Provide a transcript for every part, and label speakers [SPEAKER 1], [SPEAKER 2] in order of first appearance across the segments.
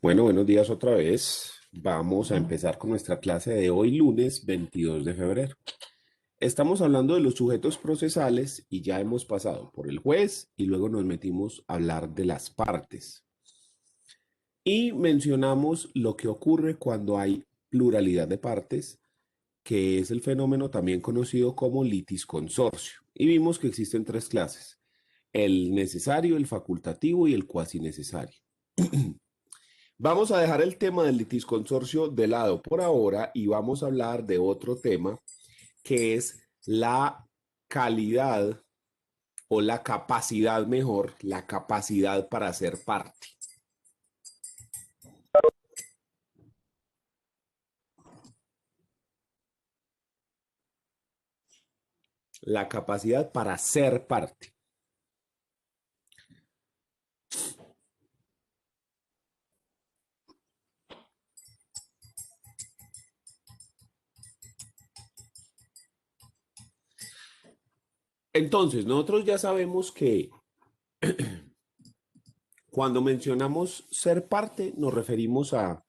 [SPEAKER 1] Bueno, buenos días otra vez. Vamos a empezar con nuestra clase de hoy, lunes 22 de febrero. Estamos hablando de los sujetos procesales y ya hemos pasado por el juez y luego nos metimos a hablar de las partes. Y mencionamos lo que ocurre cuando hay pluralidad de partes, que es el fenómeno también conocido como litisconsorcio. Y vimos que existen tres clases: el necesario, el facultativo y el cuasi necesario. Vamos a dejar el tema del litisconsorcio de lado por ahora y vamos a hablar de otro tema que es la calidad o la capacidad, mejor, la capacidad para ser parte. La capacidad para ser parte. Entonces, nosotros ya sabemos que cuando mencionamos ser parte nos referimos a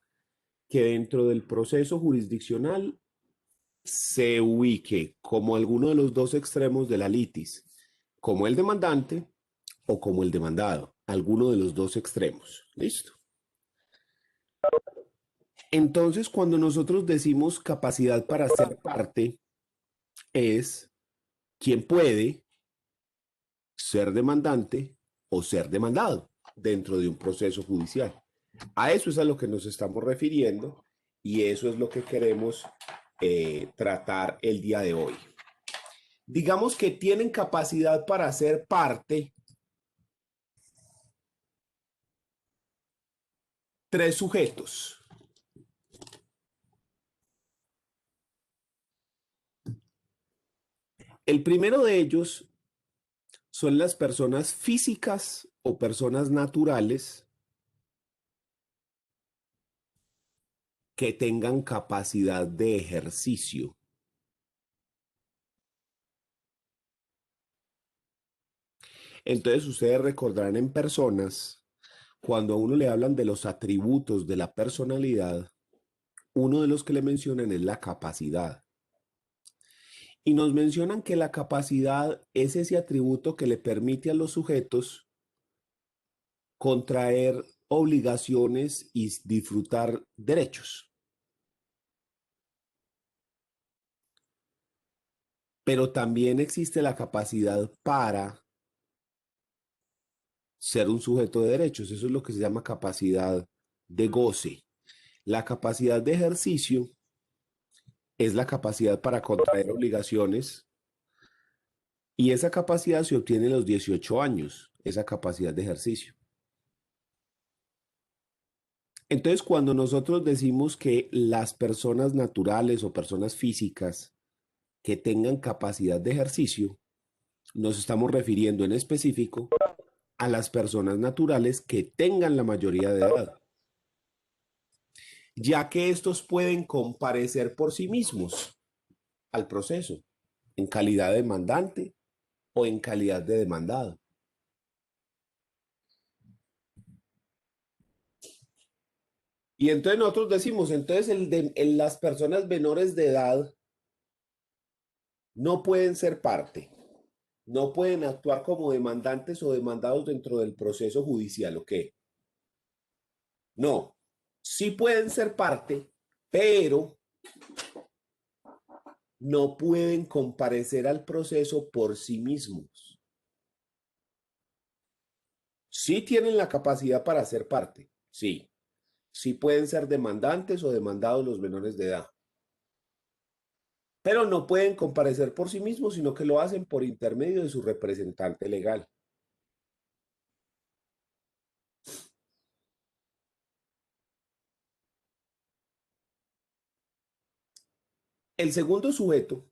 [SPEAKER 1] que dentro del proceso jurisdiccional se ubique como alguno de los dos extremos de la litis, como el demandante o como el demandado, alguno de los dos extremos. ¿Listo? Entonces, cuando nosotros decimos capacidad para ser parte, es quien puede ser demandante o ser demandado dentro de un proceso judicial. A eso es a lo que nos estamos refiriendo y eso es lo que queremos tratar el día de hoy. Digamos que tienen capacidad para ser parte tres sujetos. El primero de ellos son las personas físicas o personas naturales que tengan capacidad de ejercicio. Entonces ustedes recordarán en personas, cuando a uno le hablan de los atributos de la personalidad, uno de los que le mencionan es la capacidad. Y nos mencionan que la capacidad es ese atributo que le permite a los sujetos contraer obligaciones y disfrutar derechos. Pero también existe la capacidad para ser un sujeto de derechos. Eso es lo que se llama capacidad de goce. La capacidad de ejercicio es la capacidad para contraer obligaciones y esa capacidad se obtiene a los 18 años, esa capacidad de ejercicio. Entonces, cuando nosotros decimos que las personas naturales o personas físicas que tengan capacidad de ejercicio, nos estamos refiriendo en específico a las personas naturales que tengan la mayoría de edad, ya que estos pueden comparecer por sí mismos al proceso en calidad de demandante o en calidad de demandado. Y entonces nosotros decimos, entonces las personas menores de edad no pueden ser parte, no pueden actuar como demandantes o demandados dentro del proceso judicial, ¿o qué? No, sí pueden ser parte, pero no pueden comparecer al proceso por sí mismos. Sí tienen la capacidad para ser parte, sí. Sí pueden ser demandantes o demandados los menores de edad, pero no pueden comparecer por sí mismos, sino que lo hacen por intermedio de su representante legal. El segundo sujeto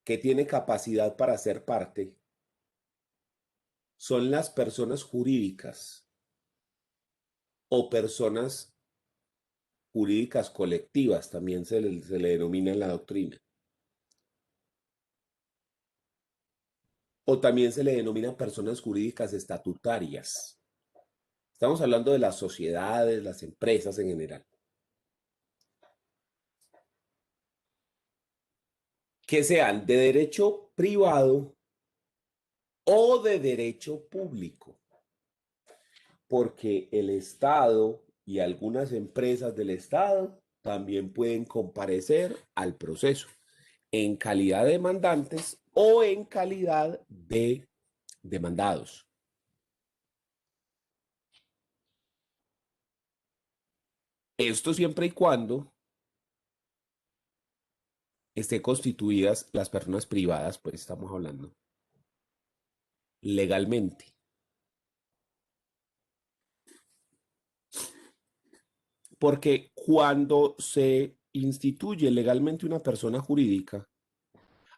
[SPEAKER 1] que tiene capacidad para ser parte son las personas jurídicas o personas jurídicas colectivas, también se le denomina en la doctrina, o también se le denomina personas jurídicas estatutarias. Estamos hablando de las sociedades, las empresas en general, que sean de derecho privado o de derecho público, porque el Estado y algunas empresas del Estado también pueden comparecer al proceso en calidad de demandantes o en calidad de demandados. Esto siempre y cuando estén constituidas las personas privadas, pues estamos hablando, legalmente. Porque cuando se instituye legalmente una persona jurídica,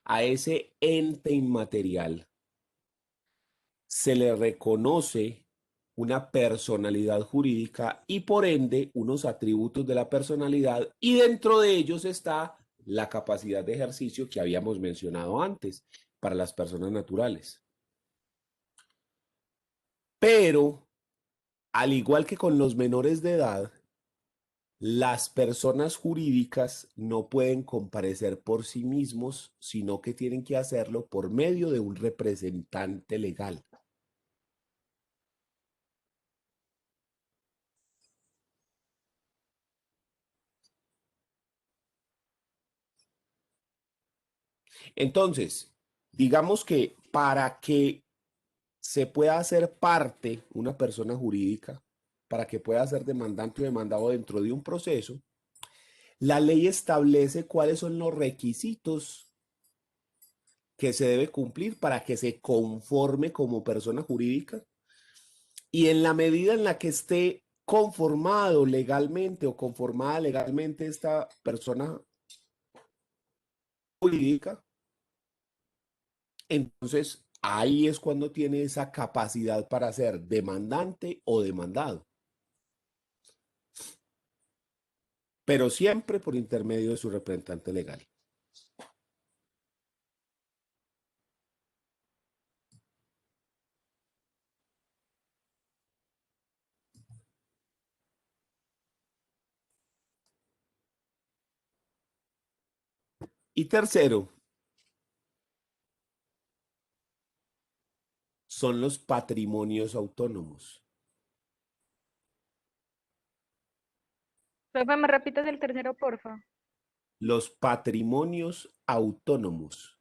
[SPEAKER 1] a ese ente inmaterial se le reconoce una personalidad jurídica y por ende unos atributos de la personalidad y dentro de ellos está la capacidad de ejercicio que habíamos mencionado antes para las personas naturales. Pero, al igual que con los menores de edad, las personas jurídicas no pueden comparecer por sí mismos, sino que tienen que hacerlo por medio de un representante legal. Entonces, digamos que para que se pueda hacer parte una persona jurídica, para que pueda ser demandante o demandado dentro de un proceso, la ley establece cuáles son los requisitos que se debe cumplir para que se conforme como persona jurídica y en la medida en la que esté conformado legalmente o conformada legalmente esta persona jurídica, entonces ahí es cuando tiene esa capacidad para ser demandante o demandado, pero siempre por intermedio de su representante legal. Y tercero, son los patrimonios autónomos.
[SPEAKER 2] Profe, ¿me repites el tercero, porfa?
[SPEAKER 1] Los patrimonios autónomos.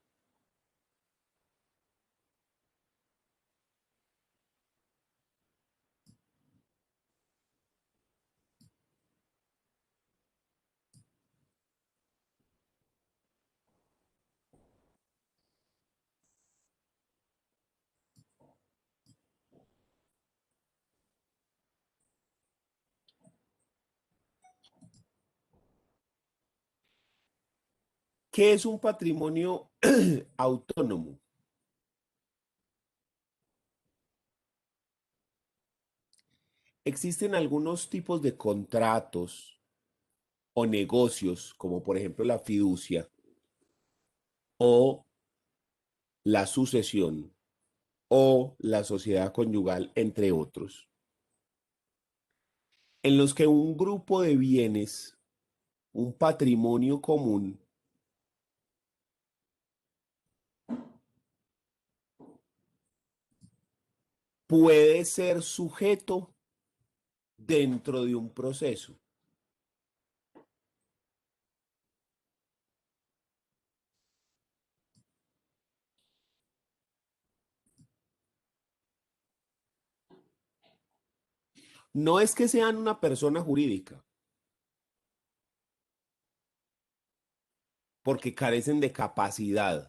[SPEAKER 1] ¿Qué es un patrimonio autónomo? Existen algunos tipos de contratos o negocios, como por ejemplo la fiducia o la sucesión o la sociedad conyugal, entre otros, en los que un grupo de bienes, un patrimonio común, puede ser sujeto dentro de un proceso. No es que sean una persona jurídica, porque carecen de capacidad,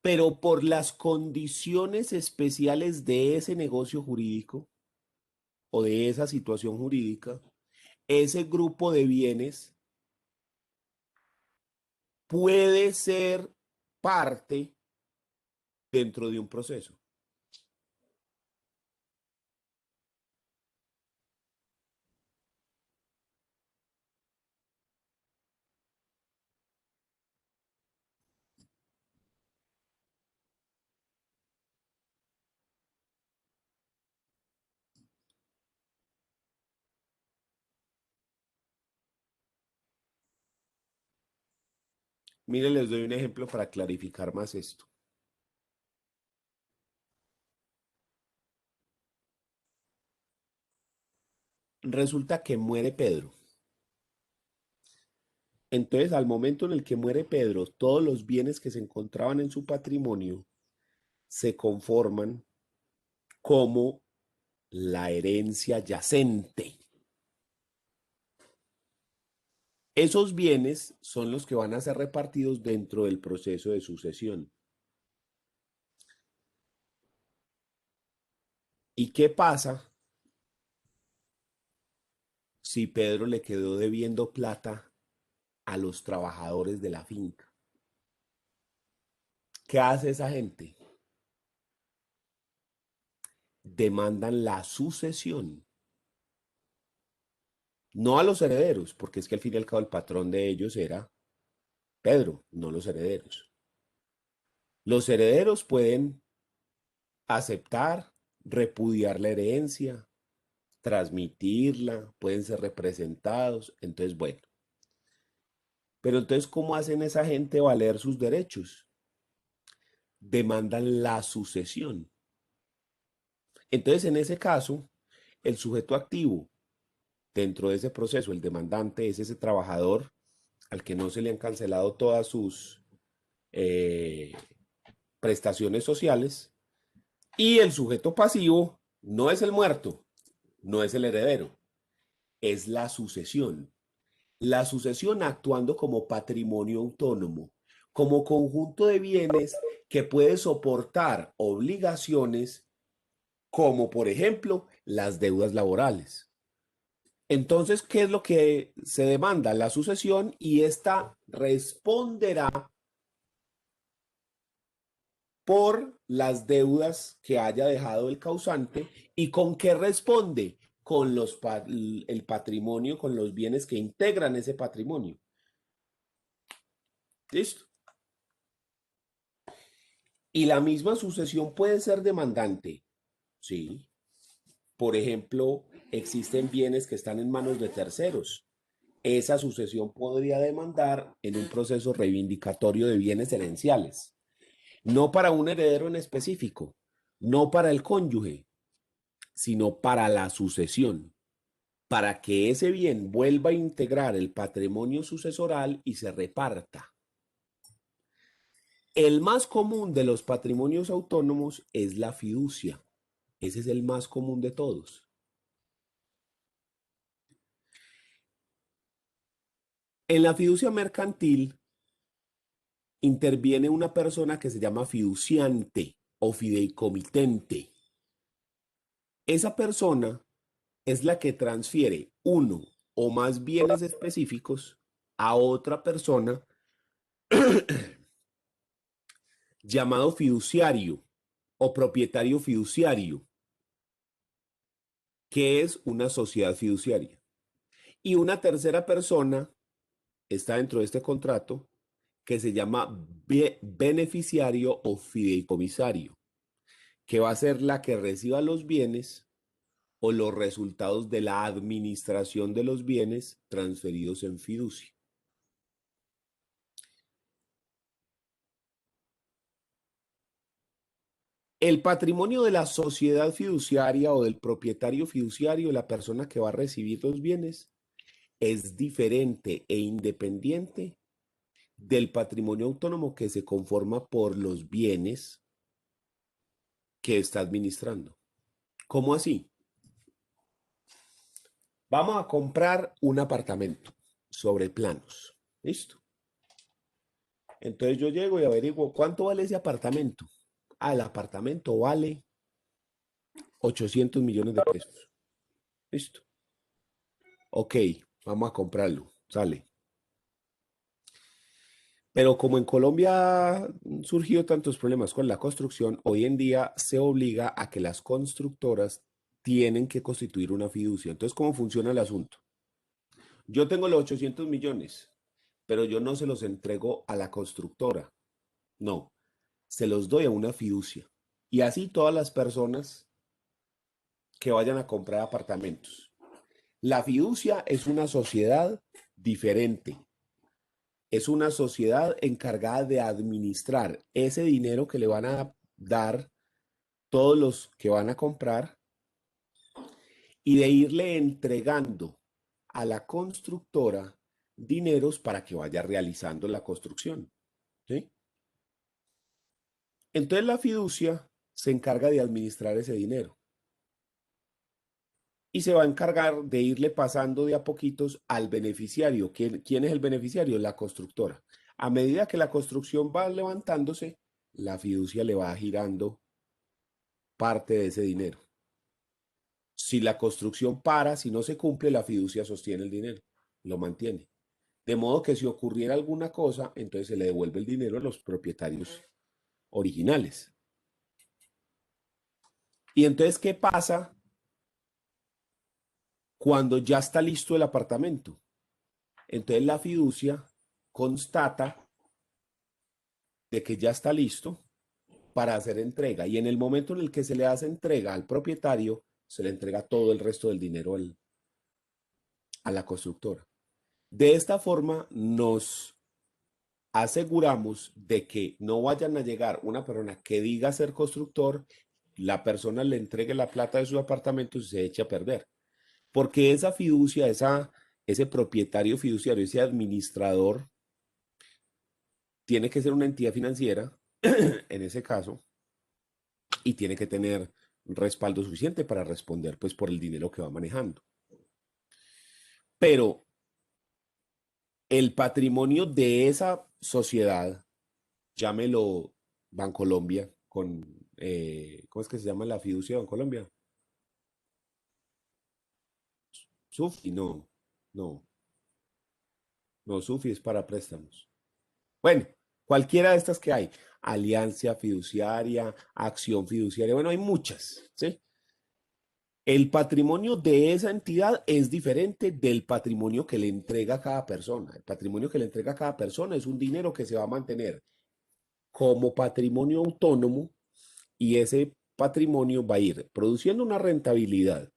[SPEAKER 1] pero por las condiciones especiales de ese negocio jurídico o de esa situación jurídica, ese grupo de bienes puede ser parte dentro de un proceso. Mire, les doy un ejemplo para clarificar más esto. Resulta que muere Pedro. Entonces, al momento en el que muere Pedro, todos los bienes que se encontraban en su patrimonio se conforman como la herencia yacente. Esos bienes son los que van a ser repartidos dentro del proceso de sucesión. ¿Y qué pasa si Pedro le quedó debiendo plata a los trabajadores de la finca? ¿Qué hace esa gente? Demandan la sucesión, no a los herederos, porque es que al fin y al cabo el patrón de ellos era Pedro, no los herederos. Los herederos pueden aceptar, repudiar la herencia, transmitirla, pueden ser representados, entonces bueno. Pero entonces, ¿cómo hacen esa gente valer sus derechos? Demandan la sucesión. Entonces, en ese caso, el sujeto activo dentro de ese proceso, el demandante, es ese trabajador al que no se le han cancelado todas sus eh, prestaciones sociales, y el sujeto pasivo no es el muerto, no es el heredero, es la sucesión. La sucesión actuando como patrimonio autónomo, como conjunto de bienes que puede soportar obligaciones como por ejemplo las deudas laborales. Entonces, ¿qué es lo que se demanda? La sucesión, y esta responderá por las deudas que haya dejado el causante. ¿Y con qué responde? Con el patrimonio, con los bienes que integran ese patrimonio. ¿Listo? Y la misma sucesión puede ser demandante. Sí. Por ejemplo, existen bienes que están en manos de terceros. Esa sucesión podría demandar en un proceso reivindicatorio de bienes herenciales. No para un heredero en específico, no para el cónyuge, sino para la sucesión, para que ese bien vuelva a integrar el patrimonio sucesoral y se reparta. El más común de los patrimonios autónomos es la fiducia. Ese es el más común de todos. En la fiducia mercantil interviene una persona que se llama fiduciante o fideicomitente. Esa persona es la que transfiere uno o más bienes específicos a otra persona llamado fiduciario o propietario fiduciario, que es una sociedad fiduciaria. Y una tercera persona está dentro de este contrato que se llama beneficiario o fideicomisario, que va a ser la que reciba los bienes o los resultados de la administración de los bienes transferidos en fiducia. El patrimonio de la sociedad fiduciaria o del propietario fiduciario, la persona que va a recibir los bienes, es diferente e independiente del patrimonio autónomo que se conforma por los bienes que está administrando. ¿Cómo así? Vamos a comprar un apartamento sobre planos. ¿Listo? Entonces yo llego y averiguo cuánto vale ese apartamento. Ah, el apartamento vale 800 millones de pesos. ¿Listo? Ok, vamos a comprarlo. Sale. Pero como en Colombia han surgido tantos problemas con la construcción, hoy en día se obliga a que las constructoras tienen que constituir una fiducia. Entonces, ¿cómo funciona el asunto? Yo tengo los 800 millones, pero yo no se los entrego a la constructora. No, se los doy a una fiducia. Y así todas las personas que vayan a comprar apartamentos. La fiducia es una sociedad diferente. es una sociedad encargada de administrar ese dinero que le van a dar todos los que van a comprar y de irle entregando a la constructora dineros para que vaya realizando la construcción. ¿Sí? Entonces la fiducia se encarga de administrar ese dinero y se va a encargar de irle pasando de a poquitos al beneficiario. ¿Quién es el beneficiario? La constructora. A medida que la construcción va levantándose, la fiducia le va girando parte de ese dinero. Si la construcción para, si no se cumple, la fiducia sostiene el dinero, lo mantiene. De modo que si ocurriera alguna cosa, entonces se le devuelve el dinero a los propietarios originales. Y entonces, ¿qué pasa cuando ya está listo el apartamento? Entonces la fiducia constata de que ya está listo para hacer entrega. Y en el momento en el que se le hace entrega al propietario, se le entrega todo el resto del dinero a la constructora. De esta forma nos aseguramos de que no vayan a llegar una persona que diga ser constructor, la persona le entregue la plata de su apartamento y se eche a perder. Porque esa fiducia, ese propietario fiduciario, ese administrador, tiene que ser una entidad financiera, en ese caso, y tiene que tener respaldo suficiente para responder pues por el dinero que va manejando. Pero el patrimonio de esa sociedad, llámelo Bancolombia, ¿cómo es que se llama la fiducia de Bancolombia? SUFI, no, no, no, SUFI es para préstamos. Bueno, cualquiera de estas que hay, alianza fiduciaria, acción fiduciaria, bueno, hay muchas, ¿sí? El patrimonio de esa entidad es diferente del patrimonio que le entrega a cada persona. El patrimonio que le entrega a cada persona es un dinero que se va a mantener como patrimonio autónomo y ese patrimonio va a ir produciendo una rentabilidad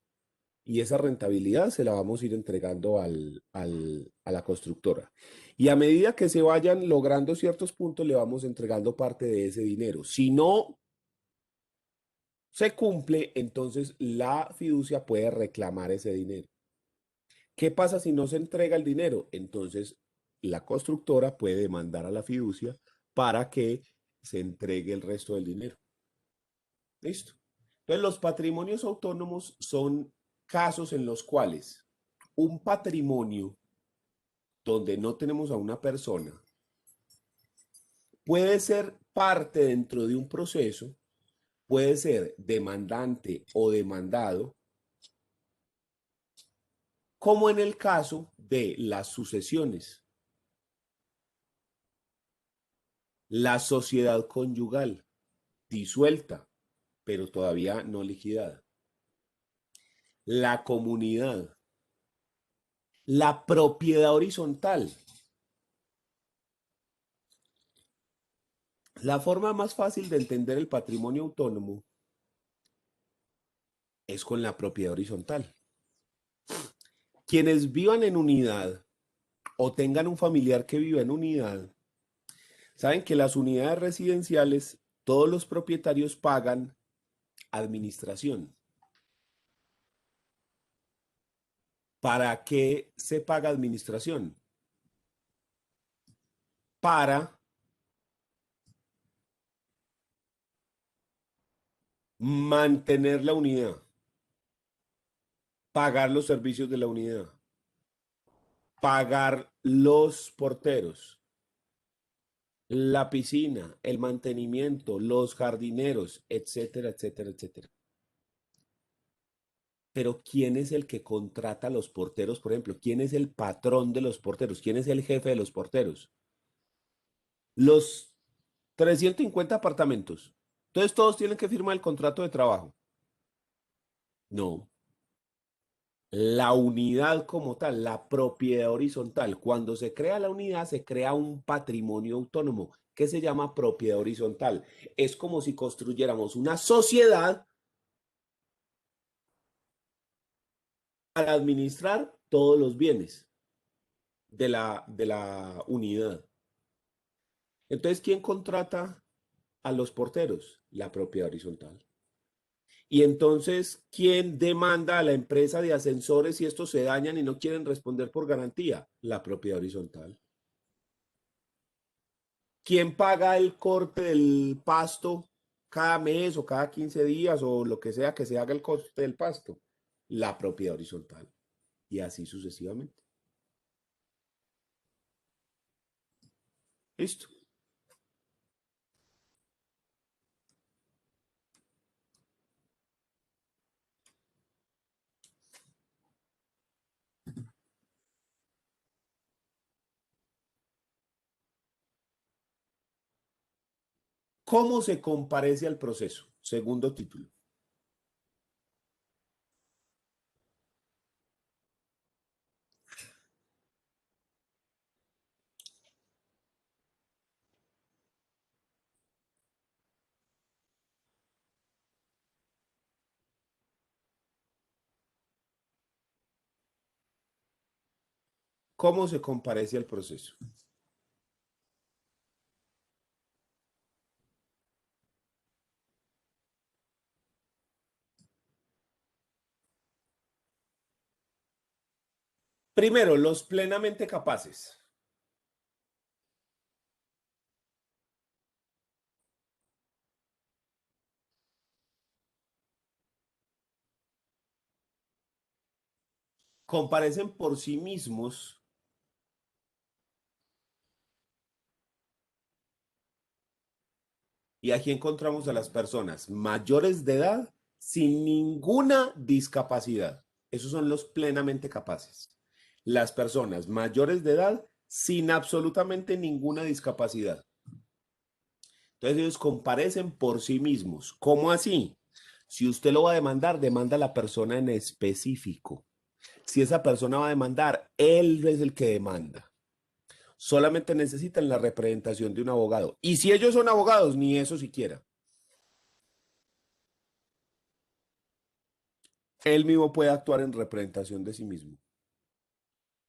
[SPEAKER 1] y esa rentabilidad se la vamos a ir entregando a la constructora. Y a medida que se vayan logrando ciertos puntos, le vamos entregando parte de ese dinero. Si no se cumple, entonces la fiducia puede reclamar ese dinero. ¿Qué pasa si no se entrega el dinero? Entonces la constructora puede demandar a la fiducia para que se entregue el resto del dinero. ¿Listo? Entonces los patrimonios autónomos son casos en los cuales un patrimonio donde no tenemos a una persona puede ser parte dentro de un proceso, puede ser demandante o demandado, como en el caso de las sucesiones, la sociedad conyugal disuelta, pero todavía no liquidada, la comunidad, la propiedad horizontal. La forma más fácil de entender el patrimonio autónomo es con la propiedad horizontal. Quienes vivan en unidad o tengan un familiar que viva en unidad, saben que las unidades residenciales, todos los propietarios pagan administración. ¿Para qué se paga administración? Para mantener la unidad, pagar los servicios de la unidad, pagar los porteros, la piscina, el mantenimiento, los jardineros, etcétera, etcétera, etcétera. Pero ¿quién es el que contrata a los porteros, por ejemplo? ¿Quién es el patrón de los porteros? ¿Quién es el jefe de los porteros? Los 350 apartamentos. Entonces todos tienen que firmar el contrato de trabajo. No. La unidad como tal, la propiedad horizontal. Cuando se crea la unidad, se crea un patrimonio autónomo que se llama propiedad horizontal. Es como si construyéramos una sociedad para administrar todos los bienes. de la unidad. Entonces, ¿quién contrata a los porteros? La propiedad horizontal. Y entonces, ¿quién demanda a la empresa de ascensores si estos se dañan y no quieren responder por garantía? La propiedad horizontal. ¿Quién paga el corte del pasto cada mes o cada 15 días o lo que sea que se haga el corte del pasto? La propiedad horizontal. Y así sucesivamente. Listo. ¿Cómo se comparece al proceso? Segundo título. ¿Cómo se comparece al proceso? Primero, los plenamente capaces. Comparecen por sí mismos y aquí encontramos a las personas mayores de edad sin ninguna discapacidad. Esos son los plenamente capaces. Las personas mayores de edad sin absolutamente ninguna discapacidad. Entonces ellos comparecen por sí mismos. ¿Cómo así? Si usted lo va a demandar, demanda a la persona en específico. Si esa persona va a demandar, él es el que demanda. Solamente necesitan la representación de un abogado. Y si ellos son abogados, ni eso siquiera. Él mismo puede actuar en representación de sí mismo.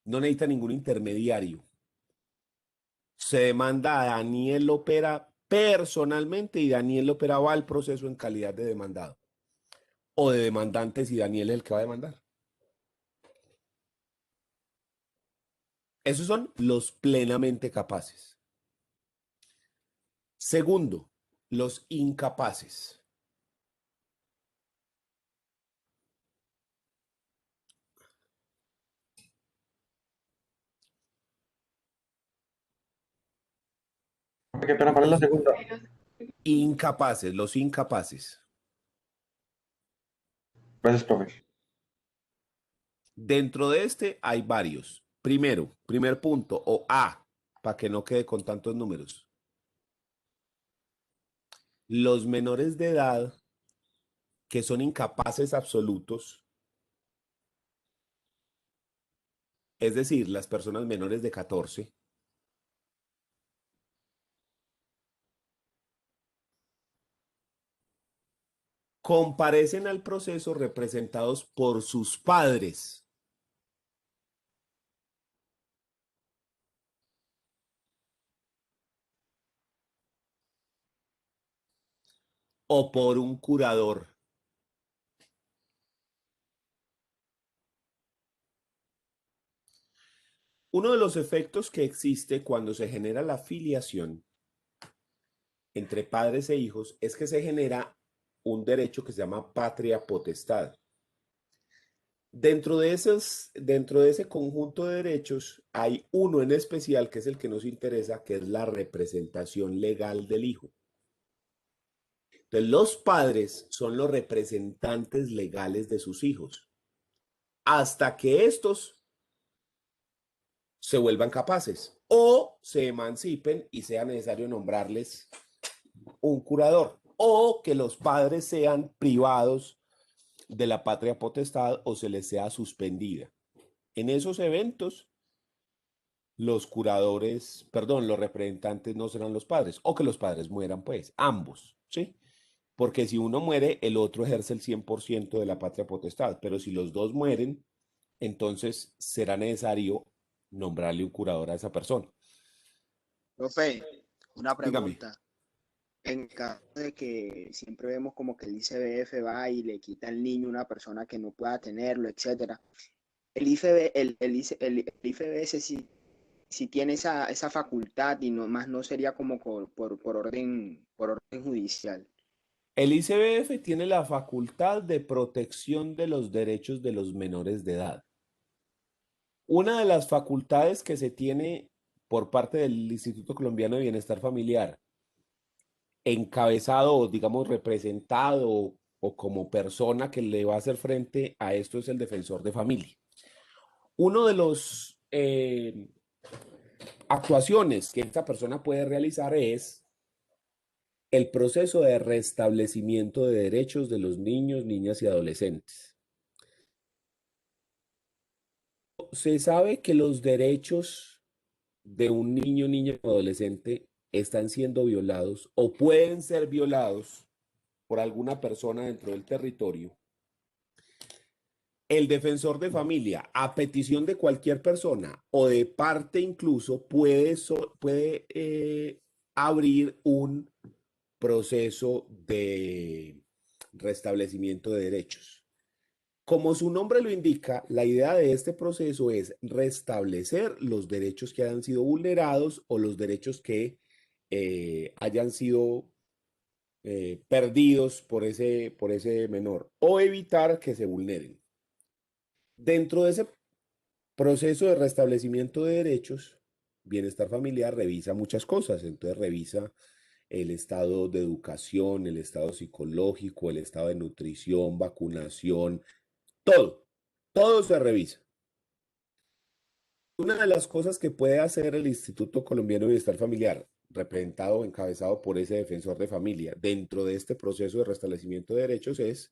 [SPEAKER 1] No necesita ningún intermediario. Se demanda a Daniel Lopera personalmente y Daniel Lopera va al proceso en calidad de demandado. O de demandante si Daniel es el que va a demandar. Esos son los plenamente capaces. Segundo, los incapaces.
[SPEAKER 3] Qué pena, ¿cuál es la
[SPEAKER 1] Los
[SPEAKER 3] segunda?
[SPEAKER 1] incapaces, los incapaces.
[SPEAKER 3] Gracias, profe.
[SPEAKER 1] Dentro de este hay varios. Primero, primer punto, o A, para que no quede con tantos números. Los menores de edad que son incapaces absolutos, es decir, las personas menores de 14, comparecen al proceso representados por sus padres o por un curador. Uno de los efectos que existe cuando se genera la filiación entre padres e hijos es que se genera un derecho que se llama patria potestad. Dentro de ese conjunto de derechos hay uno en especial que es el que nos interesa, que es la representación legal del hijo. Entonces, los padres son los representantes legales de sus hijos hasta que estos se vuelvan capaces o se emancipen y sea necesario nombrarles un curador o que los padres sean privados de la patria potestad o se les sea suspendida. En esos eventos, los curadores, perdón, los representantes no serán los padres o que los padres mueran, pues, ambos, ¿sí? Porque si uno muere, el otro ejerce el 100% de la patria potestad, pero si los dos mueren, entonces será necesario nombrarle un curador a esa persona.
[SPEAKER 4] Profe, una
[SPEAKER 1] Dígame.
[SPEAKER 4] pregunta. En caso de que siempre vemos como que el ICBF va y le quita al niño una persona que no pueda tenerlo, etcétera. El IFB, el IFBS sí tiene esa facultad y no más no sería como por orden judicial.
[SPEAKER 1] El ICBF tiene la facultad de protección de los derechos de los menores de edad. Una de las facultades que se tiene por parte del Instituto Colombiano de Bienestar Familiar, encabezado, digamos, representado o como persona que le va a hacer frente a esto, es el defensor de familia. Uno de los actuaciones que esta persona puede realizar es el proceso de restablecimiento de derechos de los niños, niñas y adolescentes. Se sabe que los derechos de un niño, niña o adolescente están siendo violados o pueden ser violados por alguna persona dentro del territorio. El defensor de familia, a petición de cualquier persona o de parte incluso, puede abrir un proceso de restablecimiento de derechos. Como su nombre lo indica, la idea de este proceso es restablecer los derechos que hayan sido vulnerados o los derechos que hayan sido perdidos por ese menor o evitar que se vulneren. Dentro de ese proceso de restablecimiento de derechos, Bienestar Familiar revisa muchas cosas. Entonces revisa el estado de educación, el estado psicológico, el estado de nutrición, vacunación, todo se revisa. Una de las cosas que puede hacer el Instituto Colombiano de Bienestar Familiar, representado o encabezado por ese defensor de familia, dentro de este proceso de restablecimiento de derechos, es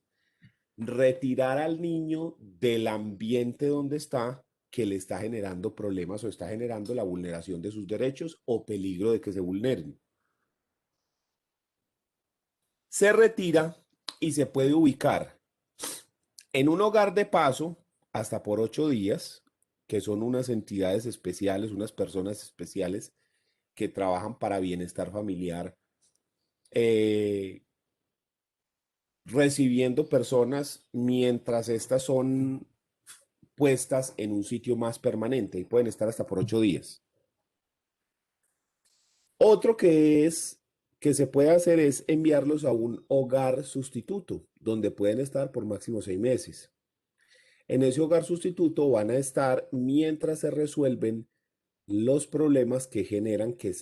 [SPEAKER 1] retirar al niño del ambiente donde está, que le está generando problemas o está generando la vulneración de sus derechos o peligro de que se vulneren. Se retira y se puede ubicar en un hogar de paso hasta por 8 días, que son unas entidades especiales, unas personas especiales que trabajan para bienestar familiar, eh, recibiendo personas mientras estas son puestas en un sitio más permanente y pueden estar hasta por 8 días. Otro que se puede hacer es enviarlos a un hogar sustituto, donde pueden estar por máximo 6 meses. En ese hogar sustituto van a estar mientras se resuelven los problemas que generan que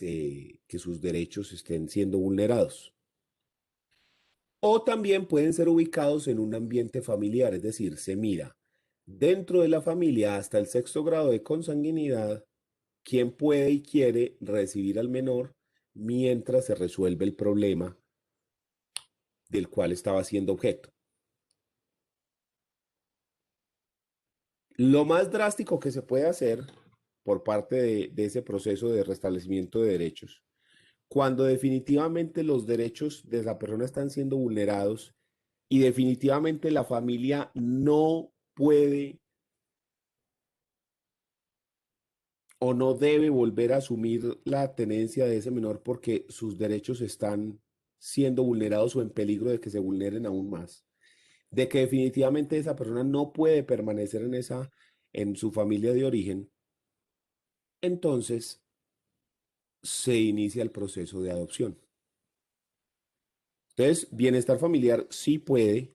[SPEAKER 1] sus derechos estén siendo vulnerados. O también pueden ser ubicados en un ambiente familiar, es decir, se mira dentro de la familia hasta el 6.º grado de consanguinidad quién puede y quiere recibir al menor mientras se resuelve el problema del cual estaba siendo objeto. Lo más drástico que se puede hacer por parte de ese proceso de restablecimiento de derechos, cuando definitivamente los derechos de esa persona están siendo vulnerados y definitivamente la familia no puede o no debe volver a asumir la tenencia de ese menor porque sus derechos están siendo vulnerados o en peligro de que se vulneren aún más, de que definitivamente esa persona no puede permanecer en su familia de origen, entonces se inicia el proceso de adopción. Entonces, bienestar familiar sí puede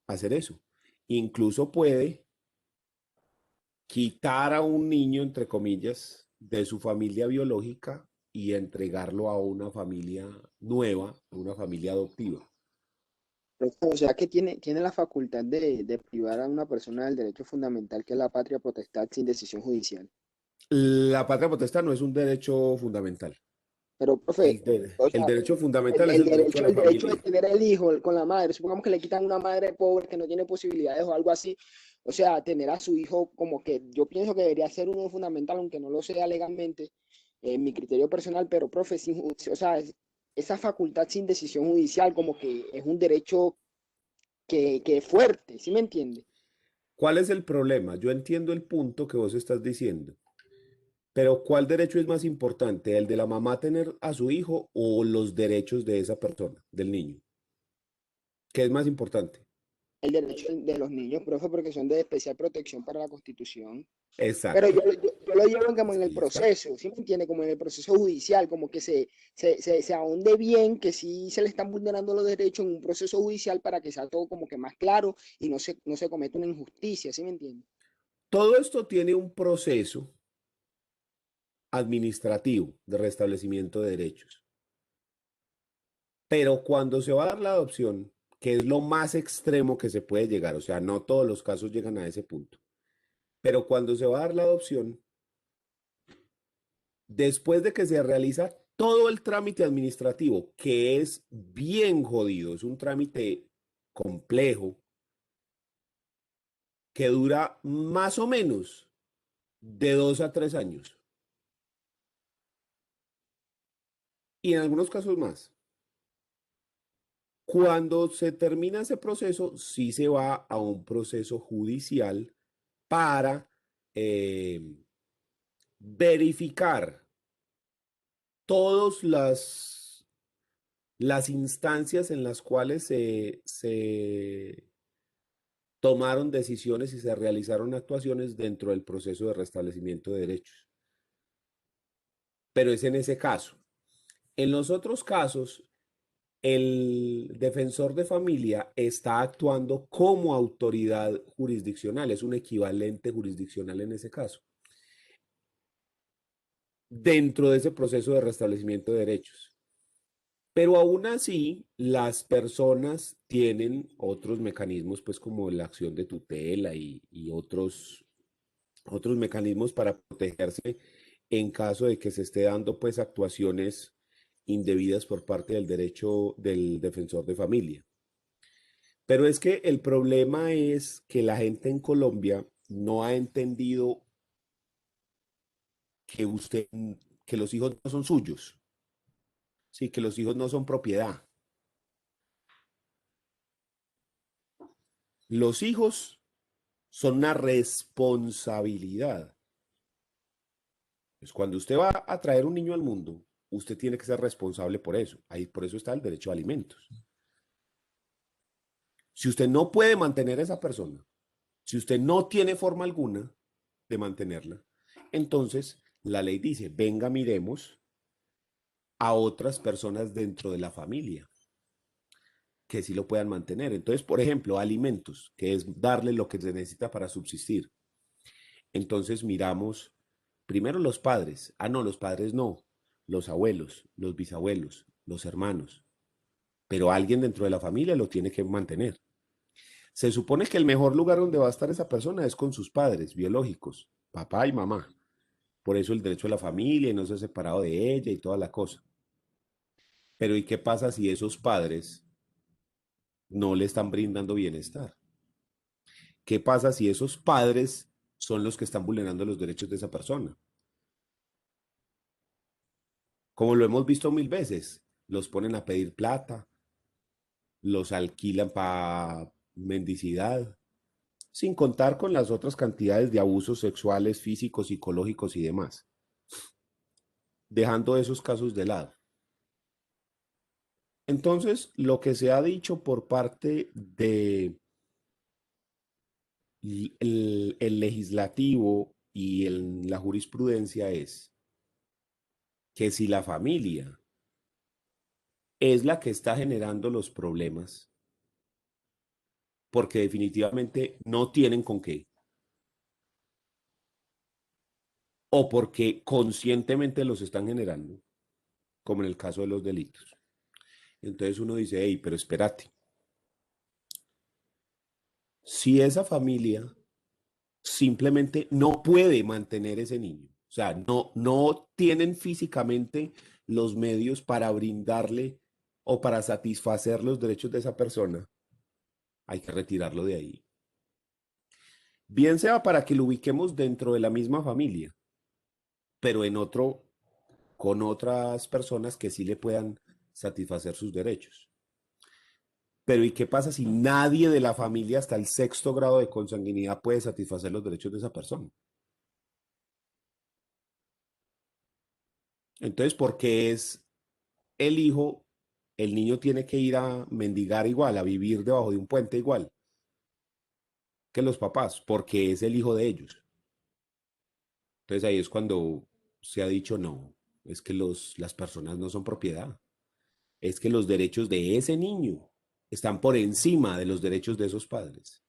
[SPEAKER 1] hacer eso. Incluso puede quitar a un niño, entre comillas, de su familia biológica y entregarlo a una familia nueva, a una familia adoptiva.
[SPEAKER 4] O sea que tiene la facultad de privar a una persona del derecho fundamental que es la patria potestad sin decisión judicial.
[SPEAKER 1] La patria potestad no es un derecho fundamental.
[SPEAKER 4] Pero, profe, o
[SPEAKER 1] El
[SPEAKER 4] sea,
[SPEAKER 1] derecho fundamental es el derecho a la
[SPEAKER 4] el derecho de
[SPEAKER 1] familia.
[SPEAKER 4] tener el hijo con la madre, supongamos que le quitan una madre pobre que no tiene posibilidades o algo así, o sea, tener a su hijo como que yo pienso que debería ser uno fundamental, aunque no lo sea legalmente, en mi criterio personal, pero, profe, o sea, esa facultad sin decisión judicial como que es un derecho que es fuerte, ¿sí me entiende?
[SPEAKER 1] ¿Cuál es el problema? Yo entiendo el punto que vos estás diciendo. Pero ¿cuál derecho es más importante? ¿El de la mamá tener a su hijo o los derechos de esa persona, del niño? ¿Qué es más importante?
[SPEAKER 4] El derecho de los niños, profe, porque son de especial protección para la Constitución. Pero
[SPEAKER 1] Exacto.
[SPEAKER 4] yo lo llevo como en el
[SPEAKER 1] Ahí está.
[SPEAKER 4] proceso, ¿sí me entiende? Como en el proceso judicial, como que se ahonde bien que sí se le están vulnerando los derechos en un proceso judicial para que sea todo como que más claro y no se cometa una injusticia, ¿sí me entiende?
[SPEAKER 1] Todo esto tiene un proceso administrativo de restablecimiento de derechos. Pero cuando se va a dar la adopción, que es lo más extremo que se puede llegar, o sea, no todos los casos llegan a ese punto, pero cuando se va a dar la adopción, después de que se realiza todo el trámite administrativo, que es bien jodido, es un trámite complejo, que dura más o menos de 2 a 3 años, y en algunos casos más. Cuando se termina ese proceso, sí se va a un proceso judicial para verificar todas las instancias en las cuales se tomaron decisiones y se realizaron actuaciones dentro del proceso de restablecimiento de derechos. Pero es en ese caso. En los otros casos, el defensor de familia está actuando como autoridad jurisdiccional, es un equivalente jurisdiccional en ese caso, dentro de ese proceso de restablecimiento de derechos. Pero aún así, las personas tienen otros mecanismos, pues como la acción de tutela y otros mecanismos para protegerse en caso de que se esté dando pues actuaciones indebidas por parte del derecho del defensor de familia. Pero es que el problema es que la gente en Colombia no ha entendido que que los hijos no son suyos, sí, que los hijos no son propiedad. Los hijos son una responsabilidad. Pues cuando usted va a traer un niño al mundo, usted tiene que ser responsable por eso. Ahí, por eso está el derecho a alimentos. Si usted no puede mantener a esa persona, si usted no tiene forma alguna de mantenerla, entonces la ley dice, venga, miremos a otras personas dentro de la familia que sí lo puedan mantener. Entonces, por ejemplo, alimentos, que es darle lo que se necesita para subsistir. Entonces miramos primero los padres. Ah, no, los padres no. Los abuelos, los bisabuelos, los hermanos. Pero alguien dentro de la familia lo tiene que mantener. Se supone que el mejor lugar donde va a estar esa persona es con sus padres biológicos, papá y mamá. Por eso el derecho a la familia y no ser separado de ella y toda la cosa. Pero ¿y qué pasa si esos padres no le están brindando bienestar? ¿Qué pasa si esos padres son los que están vulnerando los derechos de esa persona? Como lo hemos visto mil veces, los ponen a pedir plata, los alquilan para mendicidad, sin contar con las otras cantidades de abusos sexuales, físicos, psicológicos y demás, dejando esos casos de lado. Entonces, lo que se ha dicho por parte de el legislativo y la jurisprudencia es que si la familia es la que está generando los problemas, porque definitivamente no tienen con qué, o porque conscientemente los están generando, como en el caso de los delitos. Entonces uno dice, hey, pero espérate, si esa familia simplemente no puede mantener ese niño, o sea, no tienen físicamente los medios para brindarle o para satisfacer los derechos de esa persona, hay que retirarlo de ahí. Bien sea para que lo ubiquemos dentro de la misma familia, pero en otro, con otras personas que sí le puedan satisfacer sus derechos. Pero ¿y qué pasa si nadie de la familia hasta el sexto grado de consanguinidad puede satisfacer los derechos de esa persona? Entonces, ¿por qué es el hijo, el niño tiene que ir a mendigar igual, a vivir debajo de un puente igual que los papás? Porque es el hijo de ellos. Entonces ahí es cuando se ha dicho, no, es que las personas no son propiedad, es que los derechos de ese niño están por encima de los derechos de esos padres.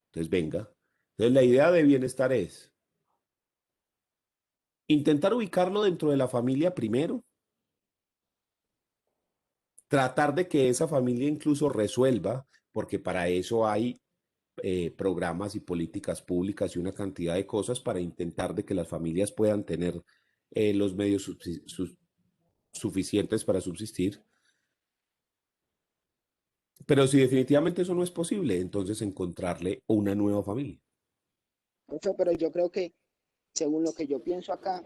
[SPEAKER 1] Entonces, venga. Entonces, la idea de bienestar es intentar ubicarlo dentro de la familia primero, tratar de que esa familia incluso resuelva, porque para eso hay programas y políticas públicas y una cantidad de cosas para intentar de que las familias puedan tener los medios suficientes para subsistir. Pero si definitivamente eso no es posible, entonces encontrarle una nueva familia.
[SPEAKER 4] Profe, pero yo creo que, según lo que yo pienso acá,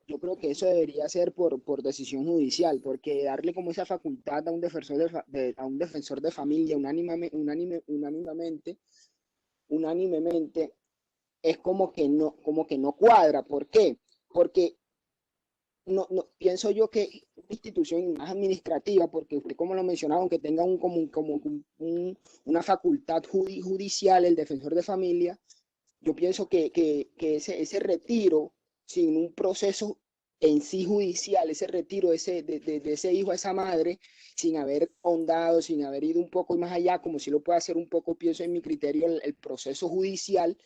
[SPEAKER 4] yo creo que eso debería ser por decisión judicial, porque darle como esa facultad a un defensor a un defensor de familia unánimemente, es como que no cuadra. ¿Por qué? Porque pienso yo que una institución más administrativa, porque usted como lo mencionaba, aunque tenga una facultad judicial, el defensor de familia, yo pienso que ese retiro sin un proceso en sí judicial, ese retiro de ese hijo a esa madre, sin haber ahondado, sin haber ido un poco más allá, como si lo puede hacer un poco, pienso en mi criterio, el proceso judicial,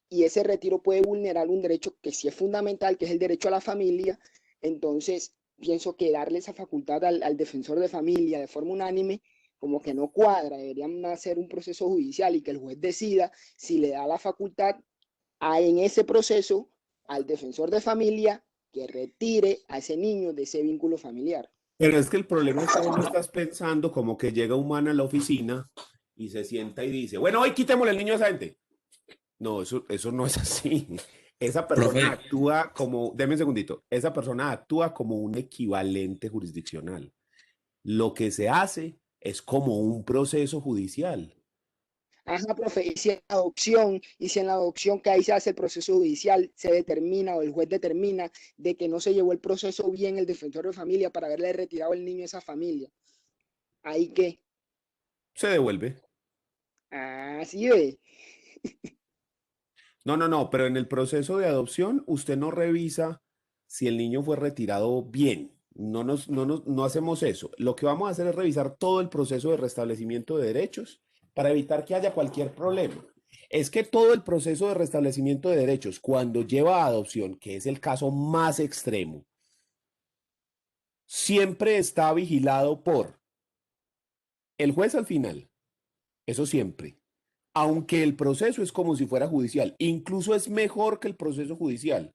[SPEAKER 4] y ese retiro puede vulnerar un derecho que sí es fundamental, que es el derecho a la familia. Entonces pienso que darle esa facultad al defensor de familia de forma unánime como que no cuadra. Deberían hacer un proceso judicial y que el juez decida si le da la facultad en ese proceso al defensor de familia que retire a ese niño de ese vínculo familiar.
[SPEAKER 1] Pero es que el problema es que vos no estás pensando como que llega un man a la oficina y se sienta y dice, bueno, hoy quitémosle el niño a esa gente. No, eso no es así. Esa persona
[SPEAKER 5] Profe,
[SPEAKER 1] actúa como, deme un segundito, esa persona actúa como un equivalente jurisdiccional. Lo que se hace es como un proceso judicial.
[SPEAKER 4] Ajá, profe, y si en la adopción que ahí se hace el proceso judicial, se determina o el juez determina de que no se llevó el proceso bien el defensor de familia para haberle retirado el niño a esa familia. Ahí que,
[SPEAKER 1] Se devuelve.
[SPEAKER 4] así ve.
[SPEAKER 1] No, pero en el proceso de adopción usted no revisa si el niño fue retirado bien. No hacemos eso. Lo que vamos a hacer es revisar todo el proceso de restablecimiento de derechos para evitar que haya cualquier problema. Es que todo el proceso de restablecimiento de derechos, cuando lleva a adopción, que es el caso más extremo, siempre está vigilado por el juez al final. Eso siempre. Aunque el proceso es como si fuera judicial, incluso es mejor que el proceso judicial,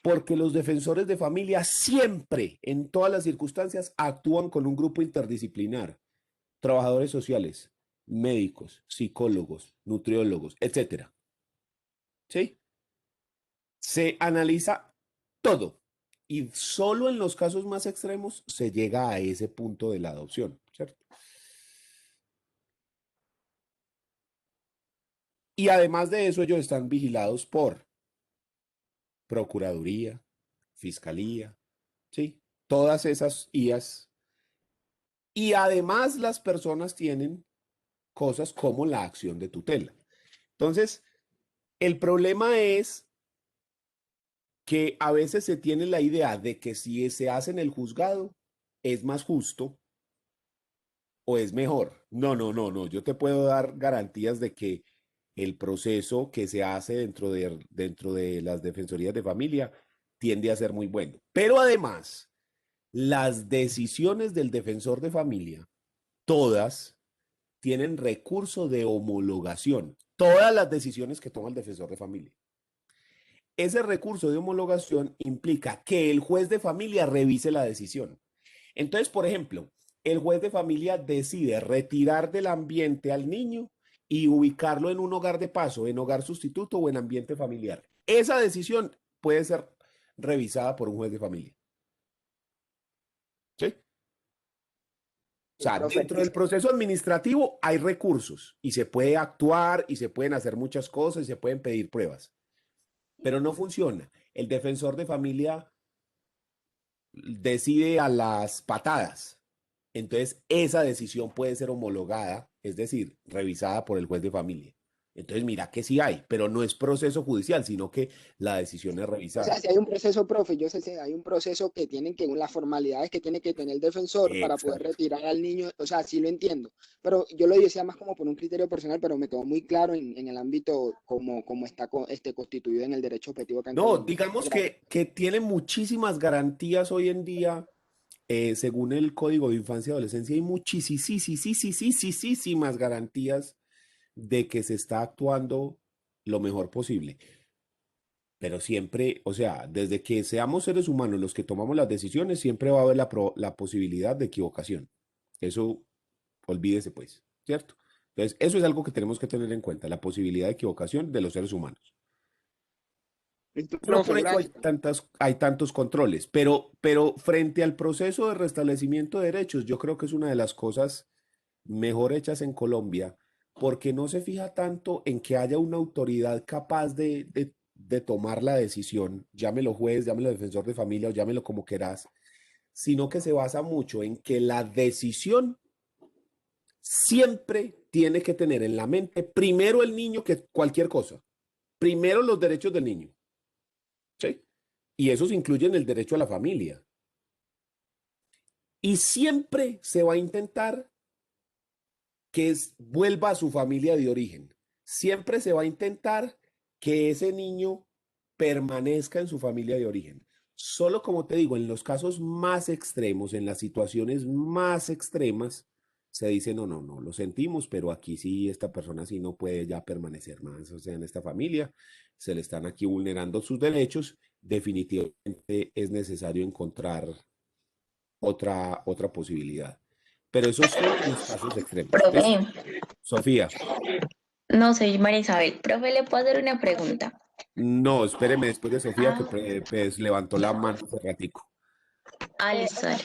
[SPEAKER 1] porque los defensores de familia siempre, en todas las circunstancias, actúan con un grupo interdisciplinar, trabajadores sociales, médicos, psicólogos, nutriólogos, etcétera. ¿Sí? Se analiza todo y solo en los casos más extremos se llega a ese punto de la adopción, ¿cierto? Y además de eso, ellos están vigilados por Procuraduría, Fiscalía, ¿sí? Todas esas IAS. Y además las personas tienen cosas como la acción de tutela. Entonces, el problema es que a veces se tiene la idea de que si se hace en el juzgado es más justo o es mejor. No. Yo te puedo dar garantías de que el proceso que se hace dentro de las defensorías de familia tiende a ser muy bueno. Pero además, las decisiones del defensor de familia, todas tienen recurso de homologación. Todas las decisiones que toma el defensor de familia. Ese recurso de homologación implica que el juez de familia revise la decisión. Entonces, por ejemplo, el juez de familia decide retirar del ambiente al niño y ubicarlo en un hogar de paso, en hogar sustituto o en ambiente familiar. Esa decisión puede ser revisada por un juez de familia. ¿Sí? O sea,
[SPEAKER 4] Profe,
[SPEAKER 1] dentro del proceso administrativo hay recursos y se puede actuar y se pueden hacer muchas cosas y se pueden pedir pruebas, pero no funciona. El defensor de familia decide a las patadas. Entonces, esa decisión puede ser homologada, es decir, revisada por el juez de familia. Entonces, mira que sí hay, pero no es proceso judicial, sino que la decisión es
[SPEAKER 4] O sea,
[SPEAKER 1] revisada.
[SPEAKER 4] si hay un proceso, profe, yo sé si hay un proceso que tienen que, las formalidades que tiene que tener el defensor para poder
[SPEAKER 1] Exacto.
[SPEAKER 4] retirar al niño, o sea, sí lo entiendo, pero yo lo decía más como por un criterio personal, pero me quedó muy claro en el ámbito como está constituido en el derecho objetivo acá en
[SPEAKER 1] No,
[SPEAKER 4] Colombia.
[SPEAKER 1] digamos que tiene muchísimas garantías hoy en día, según el Código de Infancia y Adolescencia, hay muchísimas garantías de que se está actuando lo mejor posible. Pero siempre, o sea, desde que seamos seres humanos los que tomamos las decisiones, siempre va a haber la posibilidad de equivocación. Eso, olvídese pues, ¿cierto? Entonces, eso es algo que tenemos que tener en cuenta, la posibilidad de equivocación de los seres humanos.
[SPEAKER 4] Listo,
[SPEAKER 1] No
[SPEAKER 4] profe,
[SPEAKER 1] por eso
[SPEAKER 4] gracias.
[SPEAKER 1] hay tantos controles, pero frente al proceso de restablecimiento de derechos, yo creo que es una de las cosas mejor hechas en Colombia, porque no se fija tanto en que haya una autoridad capaz de tomar la decisión, llámelo juez, llámelo defensor de familia o llámelo como quieras, sino que se basa mucho en que la decisión siempre tiene que tener en la mente primero el niño que cualquier cosa, primero los derechos del niño, ¿sí? Y esos incluyen el derecho a la familia. Y siempre se va a intentar que vuelva a su familia de origen. Siempre se va a intentar que ese niño permanezca en su familia de origen. Solo como te digo, en los casos más extremos, en las situaciones más extremas, se dice, no, lo sentimos, pero aquí sí, esta persona sí no puede ya permanecer más, o sea, en esta familia, se le están aquí vulnerando sus derechos, definitivamente es necesario encontrar otra posibilidad. Pero eso solo en los casos extremos.
[SPEAKER 5] Profe,
[SPEAKER 1] ¿Listo? Sofía,
[SPEAKER 5] no soy María Isabel. Profe, ¿le puedo hacer una pregunta?
[SPEAKER 1] no, espéreme después de Sofía que
[SPEAKER 5] Ah,
[SPEAKER 1] pues, levantó la mano hace ratico.
[SPEAKER 5] listo,
[SPEAKER 2] Hola,
[SPEAKER 5] dale.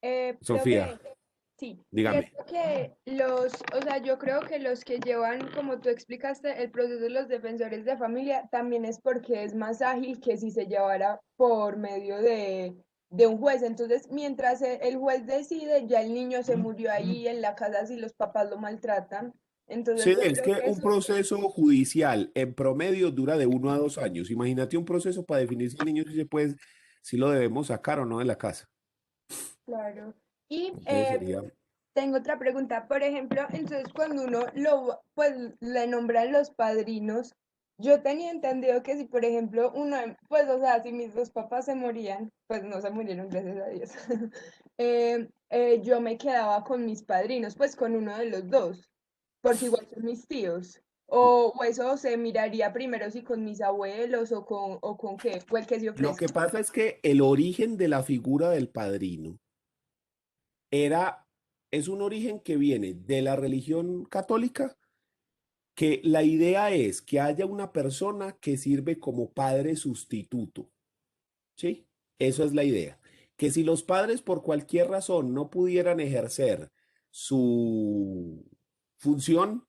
[SPEAKER 2] profe.
[SPEAKER 1] Sofía,
[SPEAKER 2] Profe, sí,
[SPEAKER 1] dígame.
[SPEAKER 2] siento que o sea, yo creo que los que llevan, como tú explicaste, el proceso de los defensores de familia también es porque es más ágil que si se llevara por medio de un juez. Entonces, mientras el juez decide, ya el niño se murió ahí en la casa si los papás lo maltratan.
[SPEAKER 1] Sí,
[SPEAKER 2] Entonces, yo
[SPEAKER 1] es
[SPEAKER 2] creo
[SPEAKER 1] que
[SPEAKER 2] que
[SPEAKER 1] un
[SPEAKER 2] eso,
[SPEAKER 1] proceso judicial en promedio dura de 1 a 2 años. Imagínate un proceso para definir si el niño sí se puede, si lo debemos sacar o no de la casa.
[SPEAKER 2] claro. Y
[SPEAKER 1] Entonces sería,
[SPEAKER 2] tengo otra pregunta. Por ejemplo, entonces cuando uno pues le nombran los padrinos, yo tenía entendido que si, por ejemplo, pues, o sea, si mis dos papás se morían, pues no se murieron, gracias a Dios, yo me quedaba con mis padrinos, pues con uno de los dos, porque igual son mis tíos. O eso se miraría primero si con mis abuelos o con qué, o el que se
[SPEAKER 1] lo que
[SPEAKER 2] ofrezca.
[SPEAKER 1] pasa es que el origen de la figura del padrino era, es un origen que viene de la religión católica, que la idea es que haya una persona que sirve como padre sustituto, ¿sí? Eso es la idea. Que si los padres por cualquier razón no pudieran ejercer su función,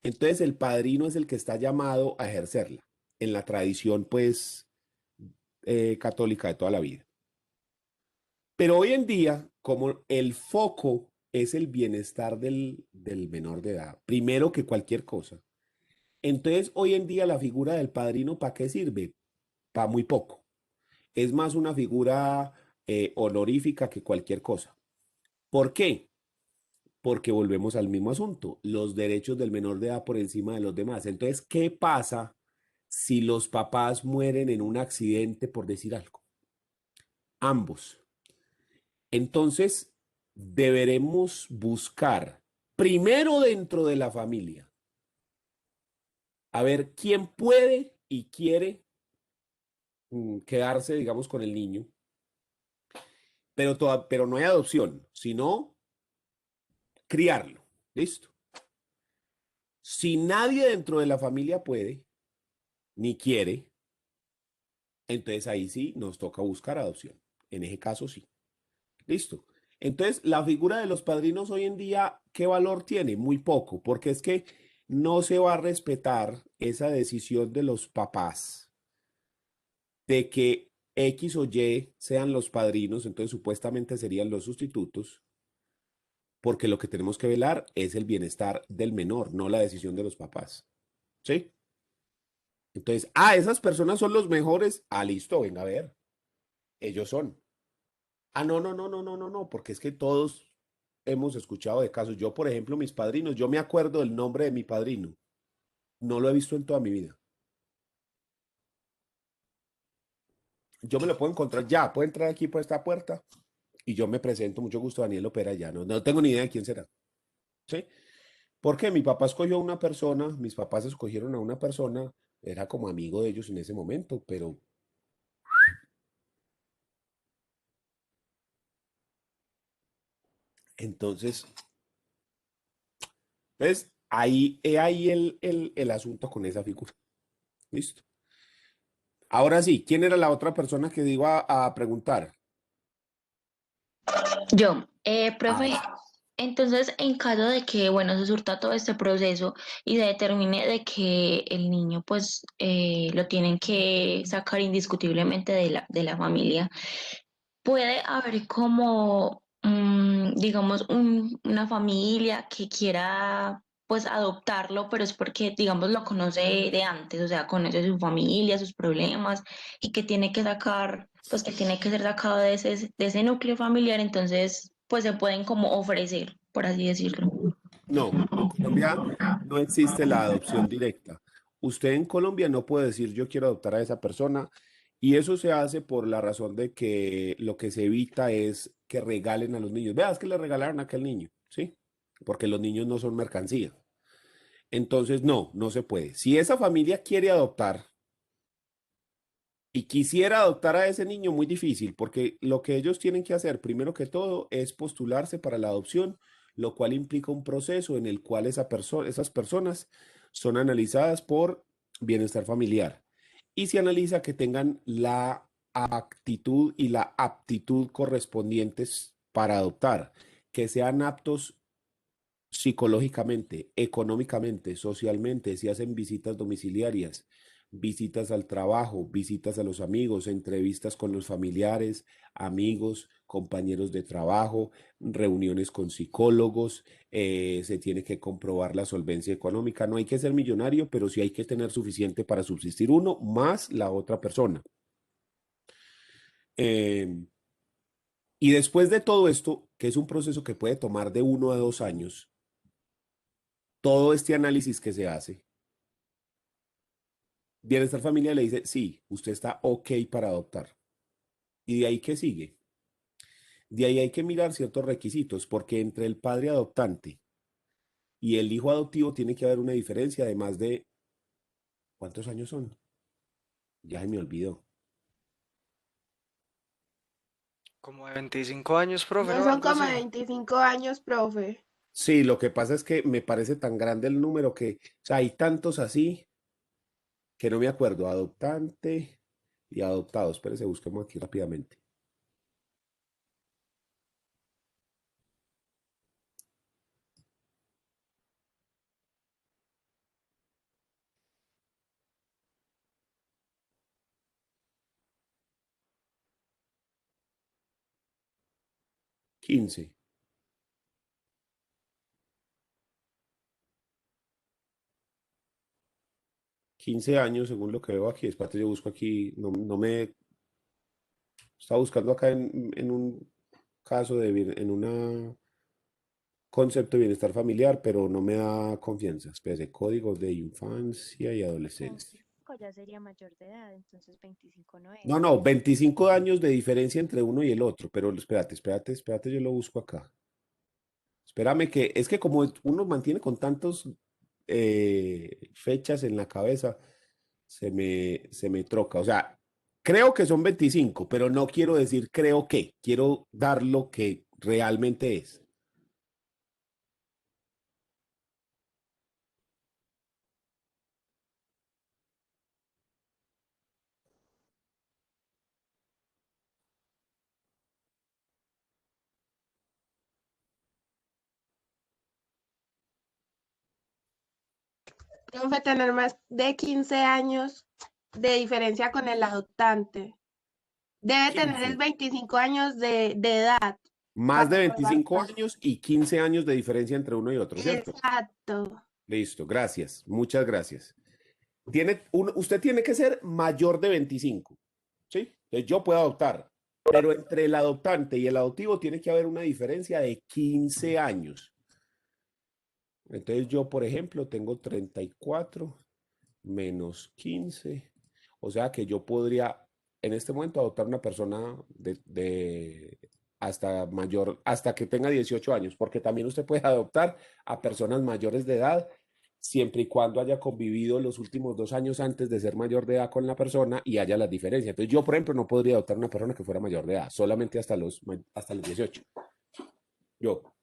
[SPEAKER 1] entonces el padrino es el que está llamado a ejercerla, en la tradición, pues, católica de toda la vida. Pero hoy en día, como el foco es el bienestar del menor de edad, primero que cualquier cosa, entonces hoy en día la figura del padrino, ¿para qué sirve? Para muy poco. Es más una figura honorífica que cualquier cosa. ¿Por qué? Porque volvemos al mismo asunto, los derechos del menor de edad por encima de los demás. Entonces, ¿qué pasa si los papás mueren en un accidente, por decir algo? Ambos. Entonces, deberemos buscar primero dentro de la familia a ver quién puede y quiere quedarse, digamos, con el niño, pero no hay adopción, sino criarlo. ¿Listo? Si nadie dentro de la familia puede ni quiere, entonces ahí sí nos toca buscar adopción. En ese caso sí. ¿Listo? Entonces, la figura de los padrinos hoy en día, ¿qué valor tiene? Muy poco, porque es que no se va a respetar esa decisión de los papás de que X o Y sean los padrinos, entonces supuestamente serían los sustitutos, porque lo que tenemos que velar es el bienestar del menor, no la decisión de los papás. ¿Sí? Entonces, esas personas son los mejores. Listo, venga a ver. Ellos son. No, no, no, no, no, no, no, porque es que todos hemos escuchado de casos. Yo, por ejemplo, mis padrinos, yo me acuerdo del nombre de mi padrino. No lo he visto en toda mi vida. Yo me lo puedo encontrar ya, puede entrar aquí por esta puerta y yo me presento, mucho gusto, Daniel Opera, ya no tengo ni idea de quién será. ¿Sí? Porque mi papá escogió a una persona, mis papás escogieron a una persona, era como amigo de ellos en ese momento, pero entonces, ¿ves? Ahí el asunto con esa figura. ¿Listo? Ahora sí, ¿quién era la otra persona que iba a preguntar?
[SPEAKER 5] Yo,
[SPEAKER 1] Ah,
[SPEAKER 5] profe, entonces en caso de que, bueno, se surta todo este proceso y se determine de que el niño, pues, lo tienen que sacar indiscutiblemente de la familia, puede haber como, digamos, una familia que quiera, pues, adoptarlo, pero es porque, digamos, lo conoce de antes, o sea, conoce su familia, sus problemas, y que tiene que sacar, pues, que tiene que ser sacado de ese núcleo familiar, entonces, pues, se pueden como ofrecer, por así decirlo.
[SPEAKER 1] no, en Colombia no existe la adopción directa. Usted en Colombia no puede decir yo quiero adoptar a esa persona y eso se hace por la razón de que lo que se evita es que regalen a los niños. Veas que le regalaron a aquel niño, ¿sí? Porque los niños no son mercancía. Entonces, no se puede. Si esa familia quiere adoptar y quisiera adoptar a ese niño, muy difícil, porque lo que ellos tienen que hacer, primero que todo, es postularse para la adopción, lo cual implica un proceso en el cual esas personas son analizadas por bienestar familiar y se analiza que tengan la actitud y la aptitud correspondientes para adoptar, que sean aptos psicológicamente, económicamente, socialmente, si hacen visitas domiciliarias, visitas al trabajo, visitas a los amigos, entrevistas con los familiares, amigos, compañeros de trabajo, reuniones con psicólogos, se tiene que comprobar la solvencia económica. No hay que ser millonario, pero sí hay que tener suficiente para subsistir uno más la otra persona. Eh, y después de todo esto, que es un proceso que puede tomar de 1 a 2 años, todo este análisis que se hace, Bienestar Familiar le dice, sí, usted está ok para adoptar. ¿Y de ahí qué sigue? De ahí hay que mirar ciertos requisitos, porque entre el padre adoptante y el hijo adoptivo tiene que haber una diferencia de más de, ¿cuántos años son? Ya se me olvidó.
[SPEAKER 6] Como de 25 años, profe,
[SPEAKER 2] No
[SPEAKER 6] ¿no?
[SPEAKER 2] son
[SPEAKER 6] Algo
[SPEAKER 2] como
[SPEAKER 6] así.
[SPEAKER 2] 25 años, profe.
[SPEAKER 1] Sí, lo que pasa es que me parece tan grande el número que, o sea, hay tantos así que no me acuerdo. Adoptante y adoptado. Espérese, busquemos aquí rápidamente. 15. 15 años, según lo que veo aquí. Espérate, yo busco aquí, no me estaba buscando acá en un caso en un concepto de bienestar familiar, pero no me da confianza. Espérese, códigos de infancia y adolescencia.
[SPEAKER 7] 25 ya sería mayor de edad, entonces 25 no es.
[SPEAKER 1] No, 25 años de diferencia entre uno y el otro, pero espérate, yo lo busco acá. Espérame que, es que como uno mantiene con tantos fechas en la cabeza, se me troca. O sea, creo que son 25, pero no quiero decir creo que, quiero dar lo que realmente es.
[SPEAKER 2] Profe, tener más de 15 años de diferencia con el adoptante.
[SPEAKER 8] Debe tener
[SPEAKER 1] 15.
[SPEAKER 8] 25 años de edad
[SPEAKER 1] Más de
[SPEAKER 8] para poder
[SPEAKER 1] 25
[SPEAKER 8] adoptar.
[SPEAKER 1] años y 15 años de diferencia entre uno y otro, ¿cierto?
[SPEAKER 8] Exacto.
[SPEAKER 1] Listo, gracias. Muchas gracias. Usted tiene que ser mayor de 25, ¿sí? Entonces yo puedo adoptar, pero entre el adoptante y el adoptivo tiene que haber una diferencia de 15 años. Entonces yo, por ejemplo, tengo 34 menos 15, o sea que yo podría en este momento adoptar una persona de hasta mayor, hasta que tenga 18 años, porque también usted puede adoptar a personas mayores de edad siempre y cuando haya convivido los últimos 2 años antes de ser mayor de edad con la persona y haya las diferencias. Entonces yo, por ejemplo, no podría adoptar una persona que fuera mayor de edad, solamente hasta los 18. Yo.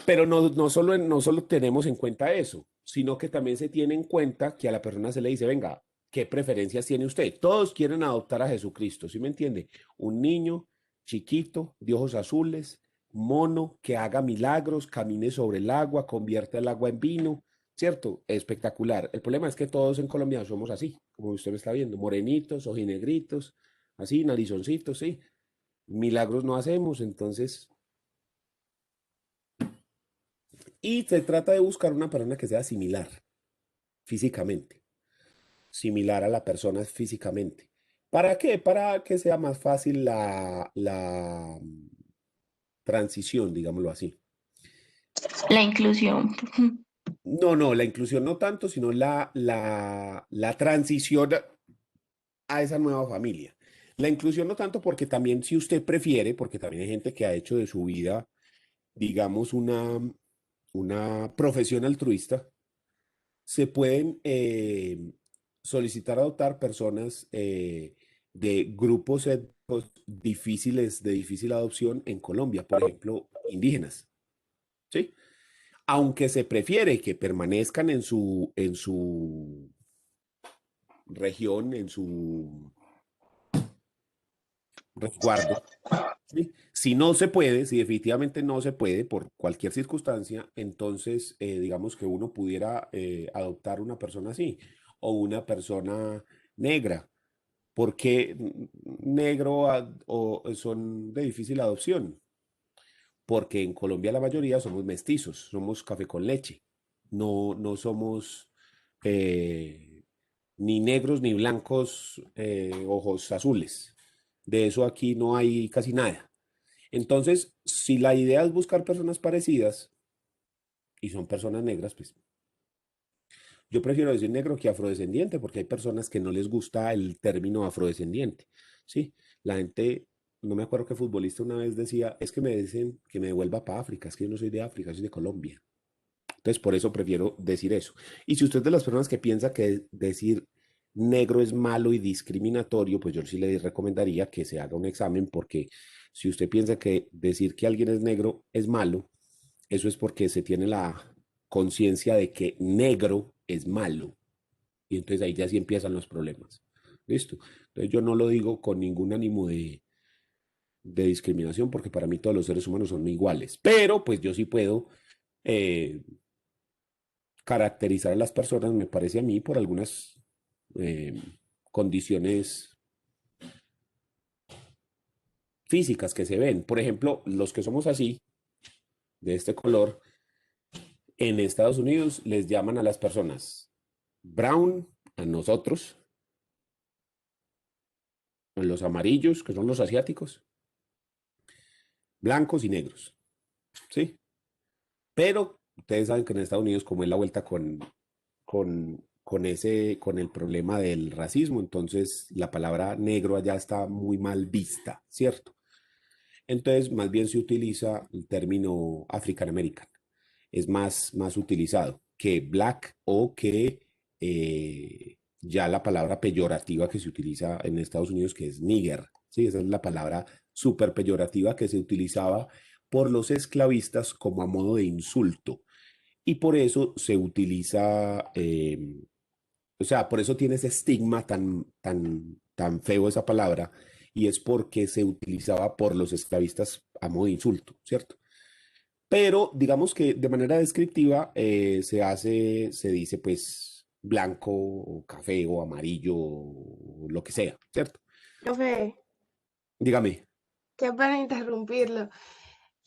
[SPEAKER 1] Pero no solo tenemos en cuenta eso, sino que también se tiene en cuenta que a la persona se le dice, venga, ¿qué preferencias tiene usted? Todos quieren adoptar a Jesucristo, ¿sí me entiende? Un niño chiquito, de ojos azules, mono, que haga milagros, camine sobre el agua, convierta el agua en vino, ¿cierto? Espectacular. El problema es que todos en Colombia somos así, como usted me está viendo, morenitos, ojinegritos, así, narizoncitos, sí. Milagros no hacemos, entonces... Y se trata de buscar una persona que sea similar físicamente, similar a la persona físicamente. ¿Para qué? Para que sea más fácil la transición, digámoslo así.
[SPEAKER 5] La inclusión.
[SPEAKER 1] No, la inclusión no tanto, sino la transición a esa nueva familia. La inclusión no tanto porque también si usted prefiere, porque también hay gente que ha hecho de su vida, digamos, una profesión altruista, se pueden solicitar adoptar personas de grupos étnicos difíciles, de difícil adopción en Colombia, por ejemplo, indígenas, ¿sí? Aunque se prefiere que permanezcan en su región, en su resguardo, ¿sí? Si no se puede, si definitivamente no se puede por cualquier circunstancia, entonces digamos que uno pudiera adoptar una persona así o una persona negra. ¿Por qué negro o son de difícil adopción? Porque en Colombia la mayoría somos mestizos, somos café con leche. No somos ni negros ni blancos, ojos azules. De eso aquí no hay casi nada. Entonces, si la idea es buscar personas parecidas y son personas negras, pues yo prefiero decir negro que afrodescendiente porque hay personas que no les gusta el término afrodescendiente, ¿sí? La gente, no me acuerdo qué futbolista una vez decía, es que me dicen que me devuelva para África, es que yo no soy de África, soy de Colombia. Entonces, por eso prefiero decir eso. Y si usted es de las personas que piensa que decir negro es malo y discriminatorio, pues yo sí le recomendaría que se haga un examen porque si usted piensa que decir que alguien es negro es malo, eso es porque se tiene la conciencia de que negro es malo. Y entonces ahí ya sí empiezan los problemas. ¿Listo? Entonces yo no lo digo con ningún ánimo de discriminación porque para mí todos los seres humanos son iguales. Pero pues yo sí puedo eh, caracterizar a las personas, me parece a mí, por algunas eh, condiciones físicas que se ven. Por ejemplo, los que somos así, de este color, en Estados Unidos les llaman a las personas brown, a nosotros, a los amarillos, que son los asiáticos, blancos y negros, ¿sí? Pero ustedes saben que en Estados Unidos, como es la vuelta con el problema del racismo, entonces la palabra negro allá está muy mal vista, ¿cierto? Entonces, más bien se utiliza el término African American. Es más utilizado que black o que ya la palabra peyorativa que se utiliza en Estados Unidos, que es nigger. Sí, esa es la palabra súper peyorativa que se utilizaba por los esclavistas como a modo de insulto. Y por eso se utiliza, o sea, por eso tiene ese estigma tan feo esa palabra, y es porque se utilizaba por los esclavistas a modo de insulto, ¿cierto? Pero digamos que de manera descriptiva se dice pues blanco, o café o amarillo, o lo que sea, ¿cierto?
[SPEAKER 8] Profe,
[SPEAKER 1] Dígame.
[SPEAKER 8] qué pena interrumpirlo.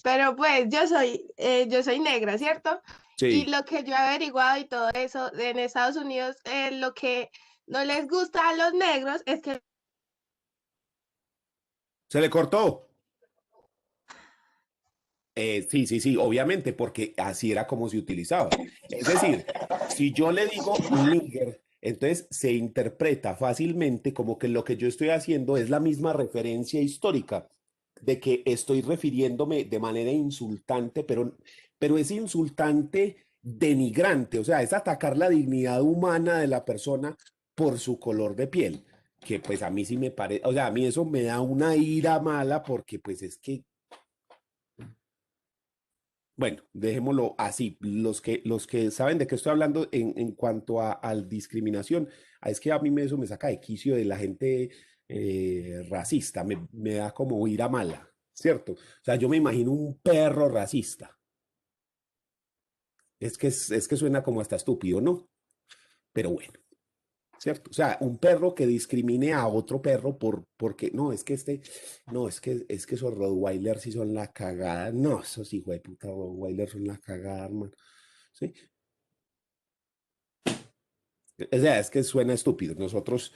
[SPEAKER 8] Pero pues yo soy negra, ¿cierto? Y
[SPEAKER 1] Sí.
[SPEAKER 8] lo que yo he averiguado y todo eso en Estados Unidos, lo que no les gusta a los negros es que
[SPEAKER 1] ¿Se le cortó? Sí, sí, sí, obviamente, porque así era como se utilizaba. Es decir, si yo le digo nigger, entonces se interpreta fácilmente como que lo que yo estoy haciendo es la misma referencia histórica de que estoy refiriéndome de manera insultante, pero es insultante denigrante, o sea, es atacar la dignidad humana de la persona por su color de piel, que pues a mí sí me parece, o sea, a mí eso me da una ira mala porque pues es que bueno, dejémoslo así. Los que saben de qué estoy hablando en cuanto a discriminación, es que a mí eso me saca de quicio de la gente racista, me da como ira mala, ¿cierto? O sea, yo me imagino un perro racista. Es que suena como hasta estúpido, ¿no? Pero bueno, ¿cierto? O sea, un perro que discrimine a otro perro porque, no, es que no, es que esos Rottweilers sí son la cagada. No, esos hijos de puta Rottweilers son la cagada, hermano. ¿Sí? O sea, es que suena estúpido. Nosotros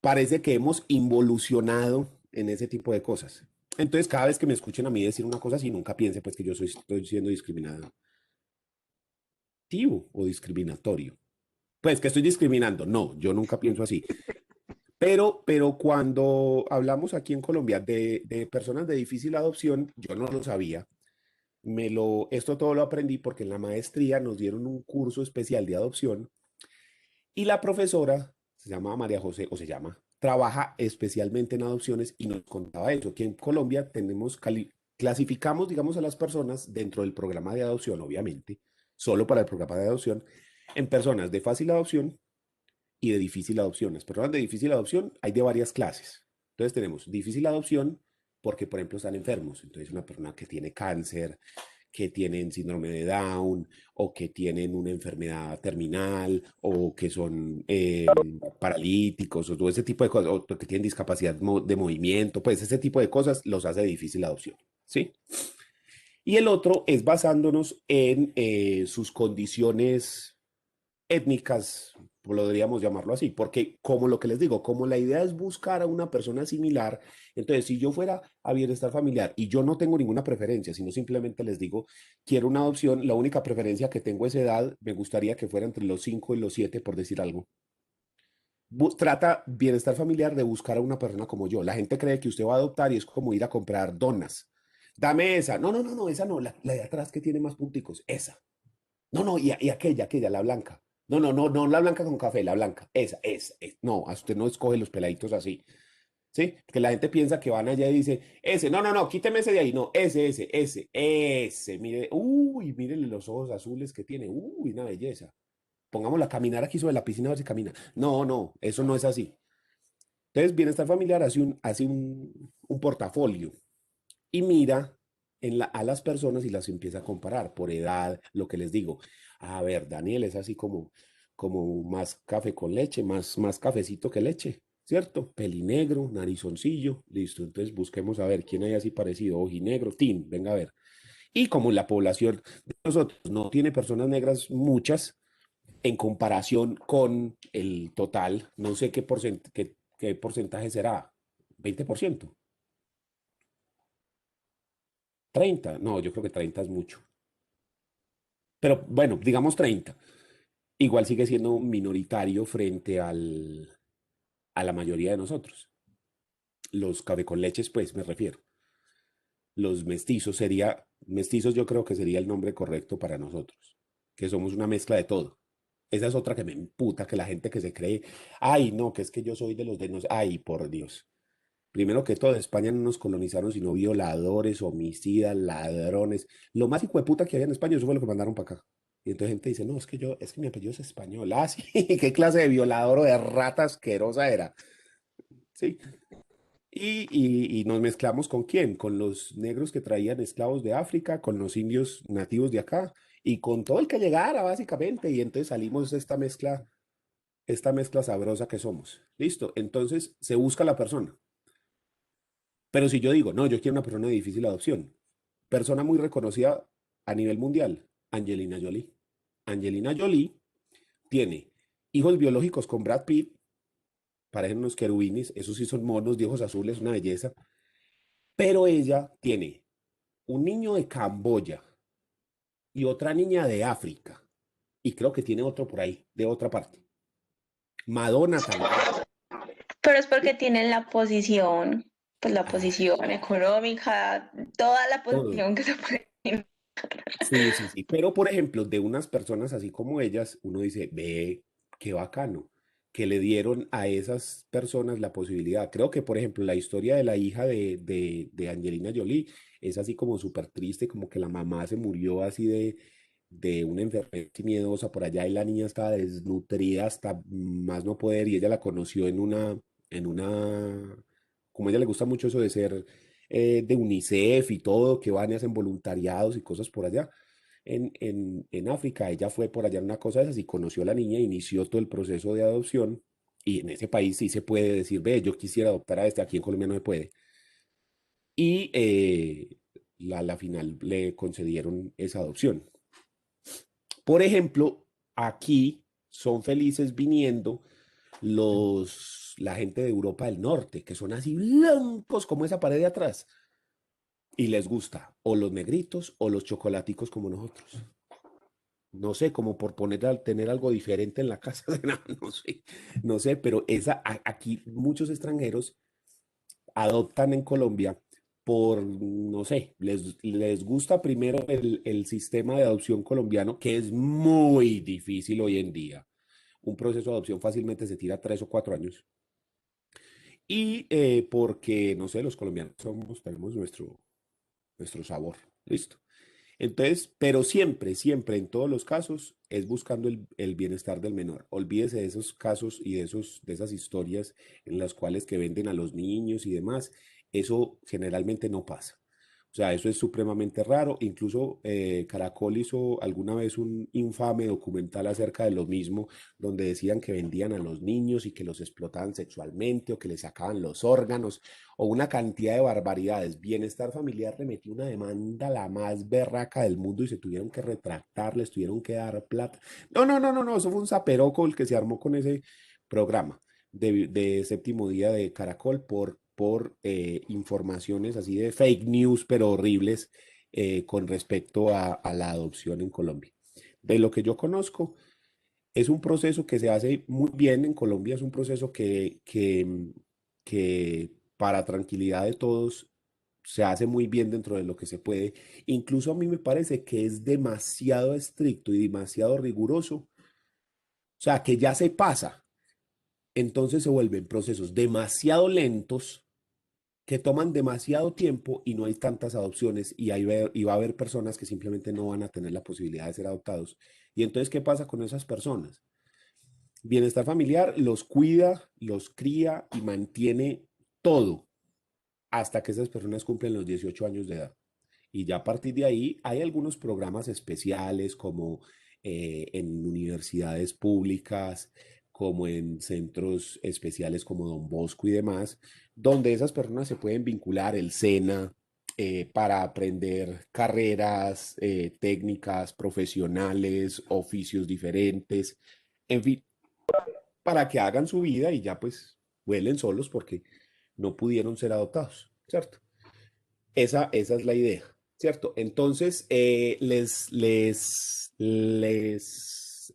[SPEAKER 1] parece que hemos involucionado en ese tipo de cosas. Entonces, cada vez que me escuchen a mí decir una cosa así, nunca piense pues que estoy siendo discriminativo o discriminatorio. Pues que estoy discriminando. No, yo nunca pienso así. Pero cuando hablamos aquí en Colombia de personas de difícil adopción, yo no lo sabía. Esto todo lo aprendí porque en la maestría nos dieron un curso especial de adopción y la profesora se llama María José, o se llama, trabaja especialmente en adopciones y nos contaba eso, que en Colombia clasificamos, digamos, a las personas dentro del programa de adopción, obviamente, solo para el programa de adopción, en personas de fácil adopción y de difícil adopción. Las personas de difícil adopción hay de varias clases. Entonces tenemos difícil adopción porque, por ejemplo, están enfermos. Entonces una persona que tiene cáncer, que tienen síndrome de Down o que tienen una enfermedad terminal o que son paralíticos o todo ese tipo de cosas, o que tienen discapacidad de movimiento, pues ese tipo de cosas los hace difícil la adopción, ¿sí? Y el otro es basándonos en sus condiciones étnicas, podríamos llamarlo así, porque como lo que les digo, como la idea es buscar a una persona similar, entonces si yo fuera a bienestar familiar y yo no tengo ninguna preferencia, sino simplemente les digo, quiero una adopción, la única preferencia que tengo es edad, me gustaría que fuera entre los 5 y los 7 por decir algo. Trata bienestar familiar de buscar a una persona como yo. La gente cree que usted va a adoptar y es como ir a comprar donas. Dame esa. No, no, no, no, esa no, la de atrás que tiene más punticos, esa. No, no, y aquella, la blanca. No, no, no, no, la blanca con café, la blanca. No, a usted no escoge los peladitos así. ¿Sí? Que la gente piensa que van allá y dice, ese, no, no, no, quíteme ese de ahí. No, ese. Mire, uy, mírele los ojos azules que tiene. Uy, una belleza. Pongámosla a caminar aquí sobre la piscina a ver si camina. No, no, eso no es así. Entonces, bienestar familiar hace un portafolio y mira a las personas y las empieza a comparar por edad, lo que les digo. A ver, Daniel es así como más café con leche, más cafecito que leche, ¿cierto? Pelinegro, narizoncillo, listo. Entonces busquemos a ver quién hay así parecido, ojinegro, tin, venga a ver. Y como la población de nosotros no tiene personas negras muchas en comparación con el total, no sé qué porcentaje será, 20%. 30, no, yo creo que 30 es mucho. Pero bueno, digamos 30. Igual sigue siendo minoritario frente a la mayoría de nosotros. Los café con leches, pues me refiero. Los mestizos yo creo que sería el nombre correcto para nosotros, que somos una mezcla de todo. Esa es otra que me imputa, que la gente que se cree, ay, no, que es que yo soy de los de nos, ay, por Dios. Primero que todo, España no nos colonizaron, sino violadores, homicidas, ladrones. Lo más hijo de puta que había en España, eso fue lo que mandaron para acá. Y entonces gente dice, no, es que mi apellido es español. Ah, sí, qué clase de violador o de rata asquerosa era. Sí. Y nos mezclamos con quién? Con los negros que traían esclavos de África, con los indios nativos de acá y con todo el que llegara, básicamente. Y entonces salimos de esta mezcla esta mezcla sabrosa que somos. Listo, entonces se busca la persona. Pero si yo digo, no, yo quiero una persona de difícil adopción, persona muy reconocida a nivel mundial, Angelina Jolie. Angelina Jolie tiene hijos biológicos con Brad Pitt, parecen unos querubines, esos sí son monos de ojos azules, una belleza, pero ella tiene un niño de Camboya y otra niña de África, y creo que tiene otro por ahí, de otra parte. Madonna también.
[SPEAKER 5] Pero es porque tienen la posición, pues la posición económica, toda la
[SPEAKER 1] Todo.
[SPEAKER 5] posición que se puede.
[SPEAKER 1] Sí, sí, sí. Pero, por ejemplo, de unas personas así como ellas, uno dice, ve, qué bacano, que le dieron a esas personas la posibilidad. Creo que, por ejemplo, la historia de la hija de Angelina Jolie es así como súper triste, como que la mamá se murió así de una enfermedad miedosa por allá y la niña estaba desnutrida hasta más no poder y ella la conoció como a ella le gusta mucho eso de ser de UNICEF y todo, que van y hacen voluntariados y cosas por allá. En África, ella fue por allá en una cosa de esas y conoció a la niña, inició todo el proceso de adopción y en ese país sí se puede decir, ve, yo quisiera adoptar a este, aquí en Colombia no se puede. Y la final le concedieron esa adopción. Por ejemplo, aquí son felices viniendo la gente de Europa del Norte, que son así blancos como esa pared de atrás, y les gusta o los negritos o los chocolaticos como nosotros. No sé, como por tener algo diferente en la casa, no sé, pero aquí muchos extranjeros adoptan en Colombia no sé, les gusta primero el sistema de adopción colombiano, que es muy difícil hoy en día. Un proceso de adopción fácilmente se tira 3 o 4 años. Y porque, no sé, los colombianos tenemos nuestro sabor. Listo. Entonces, pero siempre, siempre, en todos los casos, es buscando el bienestar del menor. Olvídese de esos casos y de esas historias en las cuales que venden a los niños y demás. Eso generalmente no pasa. O sea, eso es supremamente raro. Incluso Caracol hizo alguna vez un infame documental acerca de lo mismo, donde decían que vendían a los niños y que los explotaban sexualmente o que les sacaban los órganos o una cantidad de barbaridades. Bienestar Familiar le metió una demanda la más berraca del mundo y se tuvieron que retractar, les tuvieron que dar plata. No, no, no, no, no, eso fue un zaperoco el que se armó con ese programa de Séptimo Día de Caracol por informaciones así de fake news, pero horribles con respecto a la adopción en Colombia. De lo que yo conozco, es un proceso que se hace muy bien en Colombia, es un proceso que para tranquilidad de todos se hace muy bien dentro de lo que se puede. Incluso a mí me parece que es demasiado estricto y demasiado riguroso, o sea, que ya se pasa. Entonces se vuelven procesos demasiado lentos que toman demasiado tiempo y no hay tantas adopciones y va a haber personas que simplemente no van a tener la posibilidad de ser adoptados. Y entonces, ¿qué pasa con esas personas? Bienestar Familiar los cuida, los cría y mantiene todo hasta que esas personas cumplen los 18 años de edad. Y ya a partir de ahí hay algunos programas especiales como en universidades públicas, como en centros especiales como Don Bosco y demás, donde esas personas se pueden vincular el SENA para aprender carreras, técnicas profesionales, oficios diferentes, en fin, para que hagan su vida y ya pues vuelen solos porque no pudieron ser adoptados, ¿cierto? Esa es la idea, ¿cierto? Entonces,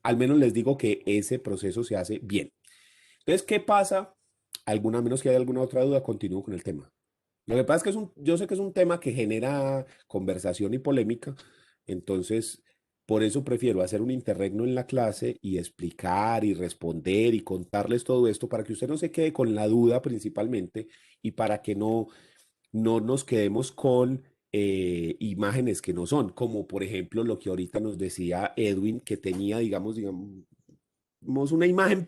[SPEAKER 1] al menos les digo que ese proceso se hace bien. Entonces, ¿qué pasa? A menos que haya alguna otra duda, continúo con el tema. Lo que pasa es que yo sé que es un tema que genera conversación y polémica, entonces por eso prefiero hacer un interregno en la clase y explicar y responder y contarles todo esto para que usted no se quede con la duda principalmente y para que no nos quedemos con imágenes que no son, como por ejemplo lo que ahorita nos decía Edwin, que tenía, digamos, una imagen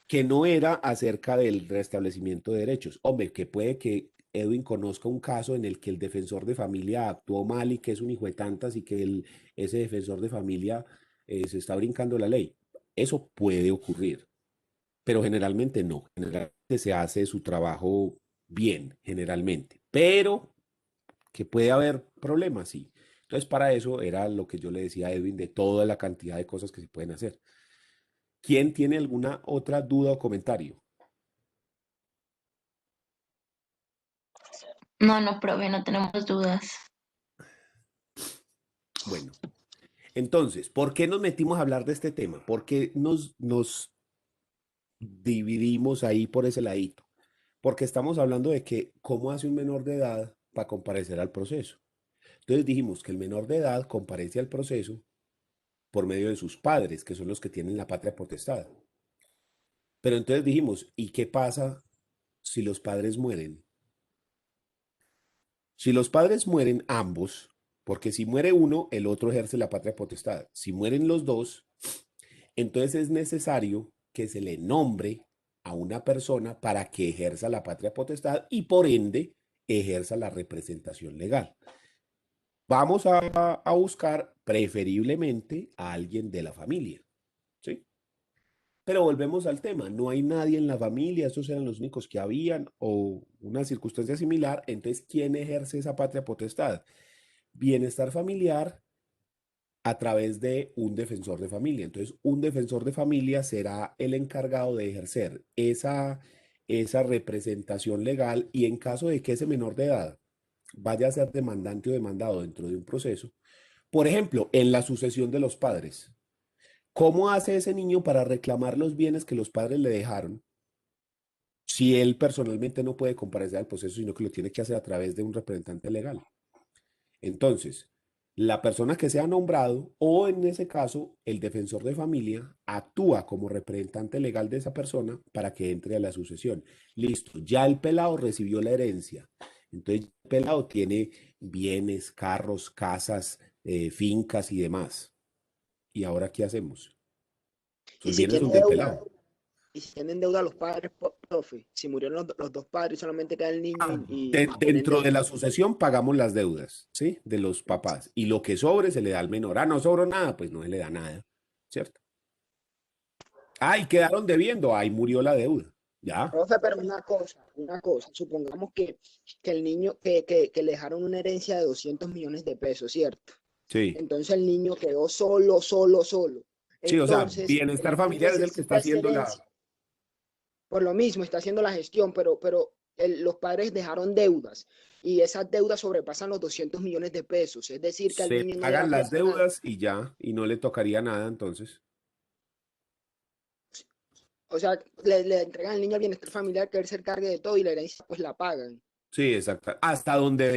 [SPEAKER 1] que no era acerca del restablecimiento de derechos. Hombre, que puede que Edwin conozca un caso en el que el defensor de familia actuó mal y que es un hijo de tantas y que ese defensor de familia se está brincando la ley. Eso puede ocurrir, pero generalmente no. Generalmente se hace su trabajo bien, generalmente. Pero que puede haber problemas, sí. Entonces, para eso era lo que yo le decía a Edwin de toda la cantidad de cosas que se pueden hacer. ¿Quién tiene alguna otra duda o comentario?
[SPEAKER 5] No, no, profe, no tenemos dudas.
[SPEAKER 1] Bueno, entonces, ¿por qué nos metimos a hablar de este tema? ¿Por qué nos dividimos ahí por ese ladito? Porque estamos hablando de que cómo hace un menor de edad para comparecer al proceso. Entonces dijimos que el menor de edad comparece al proceso por medio de sus padres, que son los que tienen la patria potestad. Pero entonces dijimos, ¿y qué pasa si los padres mueren? Si los padres mueren ambos, porque si muere uno, el otro ejerce la patria potestad. Si mueren los dos, entonces es necesario que se le nombre a una persona para que ejerza la patria potestad y por ende ejerza la representación legal. Vamos a buscar preferiblemente a alguien de la familia, ¿sí? Pero volvemos al tema, no hay nadie en la familia, estos eran los únicos que habían o una circunstancia similar, entonces, ¿quién ejerce esa patria potestad? Bienestar familiar a través de un defensor de familia. Entonces, un defensor de familia será el encargado de ejercer esa representación legal y en caso de que ese menor de edad vaya a ser demandante o demandado dentro de un proceso, por ejemplo, en la sucesión de los padres, ¿cómo hace ese niño para reclamar los bienes que los padres le dejaron si él personalmente no puede comparecer al proceso, sino que lo tiene que hacer a través de un representante legal? Entonces, la persona que sea nombrado o en ese caso el defensor de familia actúa como representante legal de esa persona para que entre a la sucesión. Listo, ya el pelado recibió la herencia. Entonces, el pelado tiene bienes, carros, casas, fincas y demás. ¿Y ahora qué hacemos?
[SPEAKER 4] Y
[SPEAKER 1] Esos
[SPEAKER 4] si
[SPEAKER 1] bienes son
[SPEAKER 4] tiene
[SPEAKER 1] del
[SPEAKER 4] deuda,
[SPEAKER 1] pelado.
[SPEAKER 4] y si tienen deuda los padres, profe, si murieron los dos padres, solamente queda el niño y tienen
[SPEAKER 1] Dentro de
[SPEAKER 4] deuda.
[SPEAKER 1] la sucesión pagamos las deudas, ¿sí? De los papás. Y lo que sobre se le da al menor. Ah, no sobró nada, pues no se le da nada, ¿cierto? Ay, quedaron debiendo. Ahí murió la deuda. Ya.
[SPEAKER 4] Profe, pero una cosa, supongamos que el niño, que le dejaron una herencia de 200 millones de pesos, ¿cierto?
[SPEAKER 1] Sí.
[SPEAKER 4] Entonces el niño quedó solo, solo, solo.
[SPEAKER 1] Sí, o sea,
[SPEAKER 4] Entonces,
[SPEAKER 1] bienestar
[SPEAKER 4] el niño
[SPEAKER 1] familiar es el que está
[SPEAKER 4] necesita esa
[SPEAKER 1] haciendo la.
[SPEAKER 4] herencia. Por lo mismo, está haciendo la gestión, pero los padres dejaron deudas y esas deudas sobrepasan los 200 millones de pesos. Es decir, que al
[SPEAKER 1] Se
[SPEAKER 4] niño no le va
[SPEAKER 1] pagan
[SPEAKER 4] a
[SPEAKER 1] las
[SPEAKER 4] quedar nada.
[SPEAKER 1] deudas y ya, y no le tocaría nada entonces.
[SPEAKER 4] O sea, le entregan al niño el bienestar familiar que él se encargue de todo y la herencia pues la pagan.
[SPEAKER 1] Sí, exacto. Hasta donde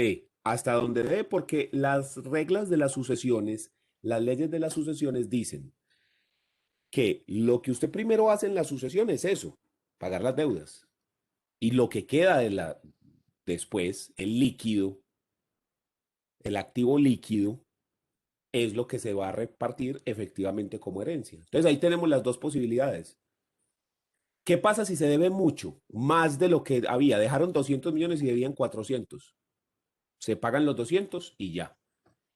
[SPEAKER 1] dé, porque las reglas de las sucesiones, las leyes de las sucesiones dicen que lo que usted primero hace en la sucesión es eso, pagar las deudas. Y lo que queda después, el líquido, el activo líquido, es lo que se va a repartir efectivamente como herencia. Entonces ahí tenemos las dos posibilidades. ¿Qué pasa si se debe mucho? Más de lo que había. Dejaron 200 millones y debían 400. Se pagan los 200 y ya.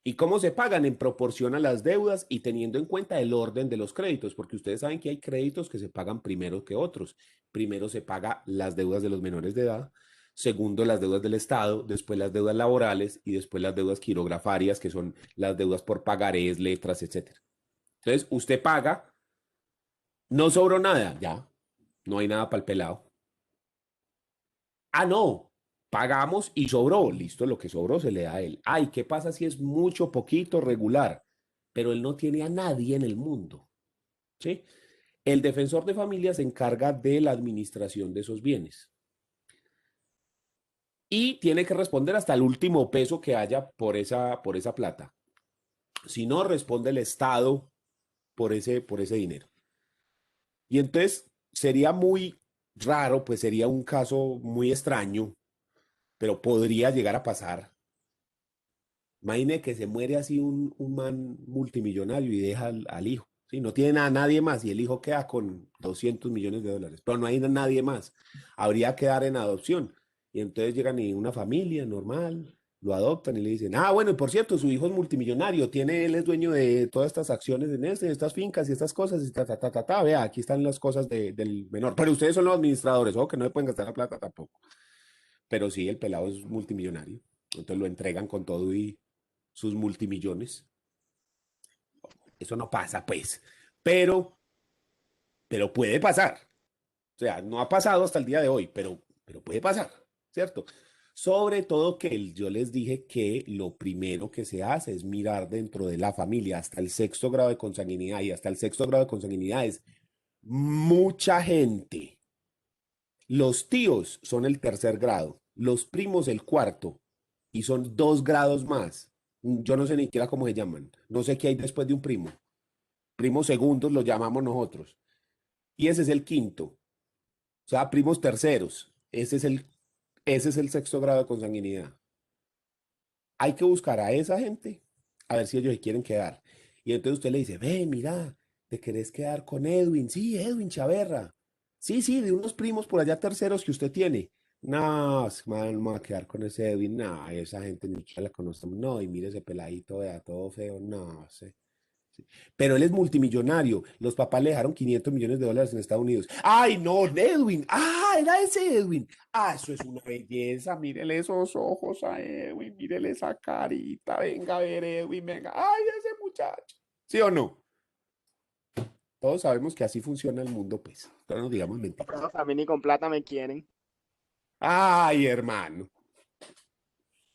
[SPEAKER 1] ¿Y cómo se pagan? En proporción a las deudas y teniendo en cuenta el orden de los créditos, porque ustedes saben que hay créditos que se pagan primero que otros. Primero se paga las deudas de los menores de edad, segundo las deudas del Estado, después las deudas laborales y después las deudas quirografarias, que son las deudas por pagarés, letras, etcétera. Entonces, usted paga, no sobró nada, ya, no hay nada para el pelado. Ah, no, pagamos y sobró, listo, lo que sobró se le da a él. Ay, ¿qué pasa si es mucho, poquito, regular? Pero él no tiene a nadie en el mundo, ¿sí? El defensor de familia se encarga de la administración de esos bienes y tiene que responder hasta el último peso que haya por esa plata. Si no, responde el Estado por ese dinero. Y entonces sería muy raro, pues sería un caso muy extraño, pero podría llegar a pasar. Imagine que se muere así un man multimillonario y deja al hijo. ¿Sí? No tiene a nadie más y el hijo queda con 200 millones de dólares, pero no hay nadie más. Habría que dar en adopción. Y entonces llegan y una familia normal, lo adoptan y le dicen, ah, bueno, y por cierto, su hijo es multimillonario, él es dueño de todas estas acciones en estas fincas y estas cosas, y vea, aquí están las cosas del menor. Pero ustedes son los administradores, o que no le pueden gastar la plata tampoco. Pero sí, el pelado es multimillonario. Entonces lo entregan con todo y sus multimillones. Eso no pasa, pues. Pero puede pasar. O sea, no ha pasado hasta el día de hoy, pero puede pasar, ¿cierto? Sobre todo que yo les dije que lo primero que se hace es mirar dentro de la familia hasta el sexto grado de consanguinidad, y hasta el sexto grado de consanguinidad es mucha gente. Los tíos son el tercer grado, los primos el cuarto, y son 2 grados más. Yo no sé ni siquiera cómo se llaman. No sé qué hay después de un primo. Primos segundos los llamamos nosotros. Y ese es el quinto. O sea, primos terceros. Ese es el sexto grado de consanguinidad. Hay que buscar a esa gente a ver si ellos se quieren quedar. Y entonces usted le dice, ve, mira, ¿te querés quedar con Edwin? Sí, Edwin Chaverra. Sí, sí, de unos primos por allá terceros que usted tiene. No, man, me voy a quedar con ese Edwin. No, esa gente ni siquiera la conocemos. No, y mire ese peladito, vea, todo feo. No sé. Pero él es multimillonario. Los papás le dejaron $500 millones en Estados Unidos. ¡Ay, no, Edwin! ¡Ah, era ese Edwin! ¡Ah, eso es una belleza! Mírele esos ojos a Edwin, mírele esa carita. Venga a ver, Edwin, venga. ¡Ay, ese muchacho! ¿Sí o no? Todos sabemos que así funciona el mundo, pues. No nos digamos mentiras.
[SPEAKER 4] Pero a mí ni con plata me quieren.
[SPEAKER 1] ¡Ay, hermano!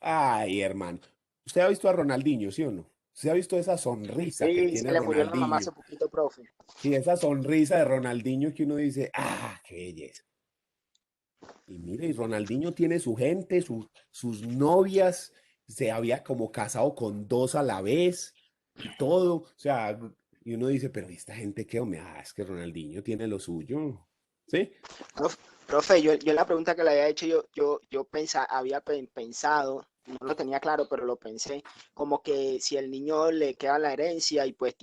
[SPEAKER 1] ¡Ay, hermano! ¿Usted ha visto a Ronaldinho, sí o no? ¿Usted ha visto esa sonrisa que
[SPEAKER 4] Sí,
[SPEAKER 1] tiene
[SPEAKER 4] se le murió la mamá
[SPEAKER 1] Ronaldinho?
[SPEAKER 4] hace poquito, profe.
[SPEAKER 1] Sí, esa sonrisa de Ronaldinho que uno dice, ¡ah, qué belleza! Y mire, y Ronaldinho tiene su gente, sus novias, se había como casado con 2 a la vez y todo. O sea, y uno dice, pero ¿y esta gente qué? Hombre, es que Ronaldinho tiene lo suyo. ¿Sí?
[SPEAKER 4] Profe, yo en la pregunta que le había hecho, había pensado, no lo tenía claro, pero lo pensé, como que si el niño le queda la herencia y pues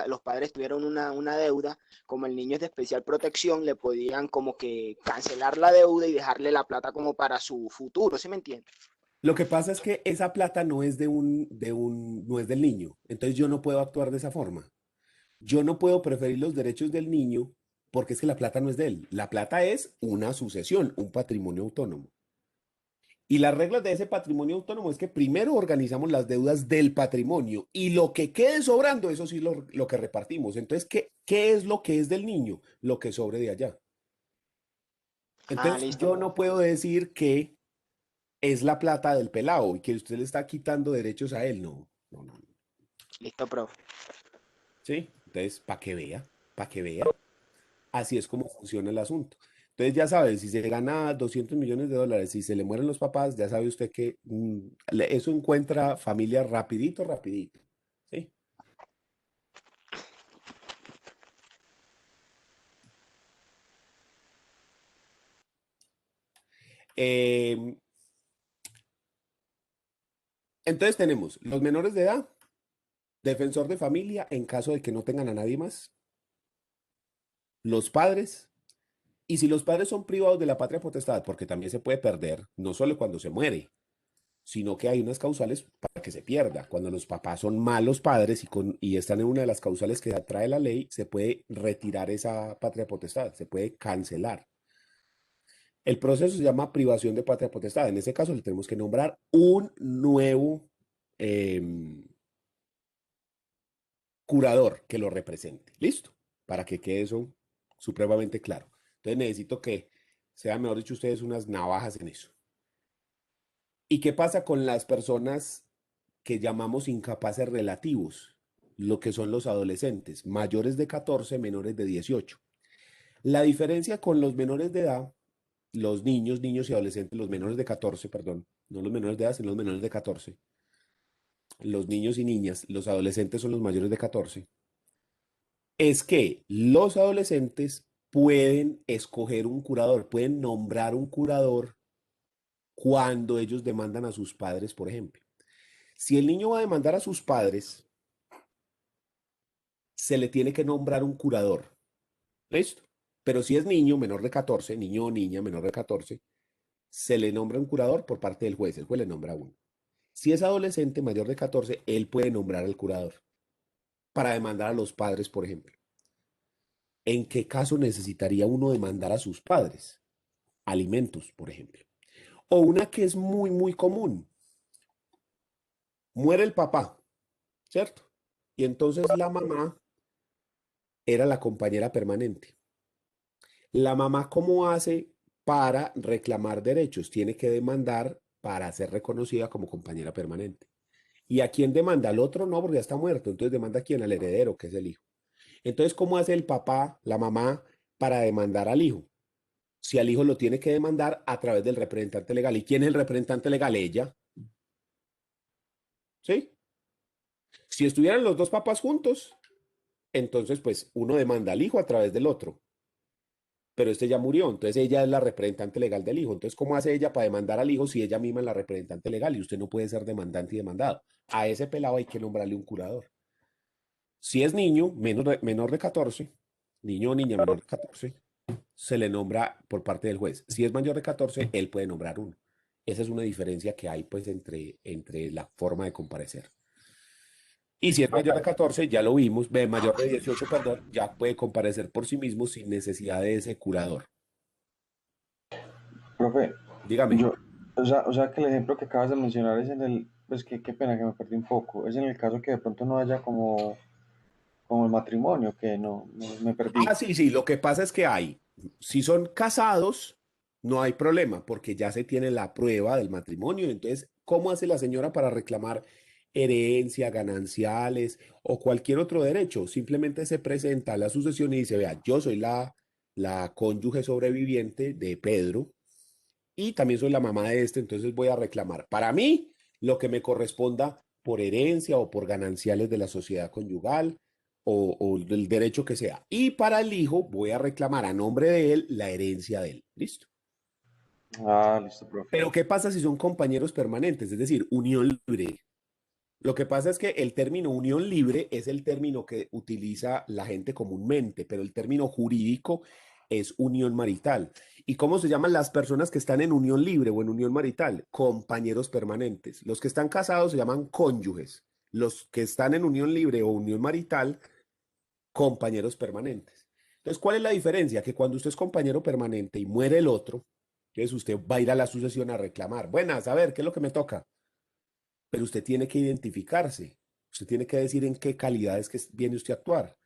[SPEAKER 4] los padres tuvieron una deuda, como el niño es de especial protección, le podían como que cancelar la deuda y dejarle la plata como para su futuro, ¿sí me entiende?
[SPEAKER 1] Lo que pasa es que esa plata no es no es del niño. Entonces yo no puedo actuar de esa forma. Yo no puedo preferir los derechos del niño porque es que la plata no es de él. La plata es una sucesión, un patrimonio autónomo. Y las reglas de ese patrimonio autónomo es que primero organizamos las deudas del patrimonio y lo que quede sobrando, eso sí lo que repartimos. Entonces, ¿qué es lo que es del niño? Lo que sobre de allá. Entonces,
[SPEAKER 4] Listo,
[SPEAKER 1] yo no
[SPEAKER 4] profe.
[SPEAKER 1] puedo decir que es la plata del pelado y que usted le está quitando derechos a él. No, no, no.
[SPEAKER 4] Listo, profe.
[SPEAKER 1] ¿Sí? Entonces, para que vea, para que vea. Así es como funciona el asunto. Entonces ya sabe, si se gana $200 millones, si se le mueren los papás, ya sabe usted que eso encuentra familia rapidito, rapidito. ¿Sí? Em, entonces tenemos los menores de edad, defensor de familia en caso de que no tengan a nadie más, los padres, y si los padres son privados de la patria potestad, porque también se puede perder, no solo cuando se muere, sino que hay unas causales para que se pierda. Cuando los papás son malos padres y están en una de las causales que trae la ley, se puede retirar esa patria potestad, se puede cancelar. El proceso se llama privación de patria potestad. En ese caso le tenemos que nombrar un nuevo curador que lo represente. ¿Listo? Para que quede eso supremamente claro. Entonces necesito que sean, mejor dicho, ustedes unas navajas en eso. ¿Y qué pasa con las personas que llamamos incapaces relativos? Lo que son los adolescentes, mayores de 14, menores de 18. La diferencia con los menores de edad, los niños y adolescentes, los menores de 14, perdón, no los menores de edad, sino los menores de 14. Los niños y niñas, los adolescentes son los mayores de 14. Es que los adolescentes pueden escoger un curador, pueden nombrar un curador cuando ellos demandan a sus padres, por ejemplo. Si el niño va a demandar a sus padres, se le tiene que nombrar un curador. ¿Listo? Pero si es niño menor de 14, niño o niña menor de 14, se le nombra un curador por parte del juez. El juez le nombra uno. Si es adolescente mayor de 14, él puede nombrar al curador para demandar a los padres, por ejemplo. ¿En qué caso necesitaría uno demandar a sus padres? Alimentos, por ejemplo. O una que es muy, muy común. Muere el papá, ¿cierto? Y entonces la mamá era la compañera permanente. La mamá, ¿cómo hace para reclamar derechos? Tiene que demandar para ser reconocida como compañera permanente. ¿Y a quién demanda? Al otro no, porque ya está muerto. Entonces demanda a quién, al heredero, que es el hijo. Entonces, ¿cómo hace el papá, la mamá, para demandar al hijo? Si al hijo lo tiene que demandar a través del representante legal. ¿Y quién es el representante legal? Ella. ¿Sí? Si estuvieran los dos papás juntos, entonces pues uno demanda al hijo a través del otro. Pero este ya murió, entonces ella es la representante legal del hijo. Entonces, ¿cómo hace ella para demandar al hijo si ella misma es la representante legal y usted no puede ser demandante y demandado? A ese pelado hay que nombrarle un curador. Si es niño, menor de 14, niño o niña menor de 14, se le nombra por parte del juez. Si es mayor de 14, él puede nombrar uno. Esa es una diferencia que hay pues entre la forma de comparecer. Y si es mayor de 14, ya lo vimos, mayor de 18, perdón, ya puede comparecer por sí mismo sin necesidad de ese curador.
[SPEAKER 3] Profe,
[SPEAKER 1] Dígame.
[SPEAKER 3] o sea que el ejemplo que acabas de mencionar es en el, pues qué pena que me perdí un poco, es en el caso que de pronto no haya como el matrimonio, que no me perdí.
[SPEAKER 1] Ah, sí, lo que pasa es que si son casados, no hay problema, porque ya se tiene la prueba del matrimonio. Entonces, ¿cómo hace la señora para reclamar herencia, gananciales o cualquier otro derecho? Simplemente se presenta a la sucesión y dice, vea, yo soy la cónyuge sobreviviente de Pedro y también soy la mamá de este, entonces voy a reclamar para mí lo que me corresponda por herencia o por gananciales de la sociedad conyugal o del derecho que sea. Y para el hijo voy a reclamar a nombre de él la herencia de él. ¿Listo?
[SPEAKER 3] Ah, listo, profe.
[SPEAKER 1] Pero ¿qué pasa si son compañeros permanentes? Es decir, unión libre. Lo que pasa es que el término unión libre es el término que utiliza la gente comúnmente, pero el término jurídico es unión marital. ¿Y cómo se llaman las personas que están en unión libre o en unión marital? Compañeros permanentes. Los que están casados se llaman cónyuges. Los que están en unión libre o unión marital, compañeros permanentes. Entonces, ¿cuál es la diferencia? Que cuando usted es compañero permanente y muere el otro, entonces usted va a ir a la sucesión a reclamar. Buenas, a ver, ¿qué es lo que me toca? Pero usted tiene que identificarse. Usted tiene que decir en qué calidades que viene usted a actuar.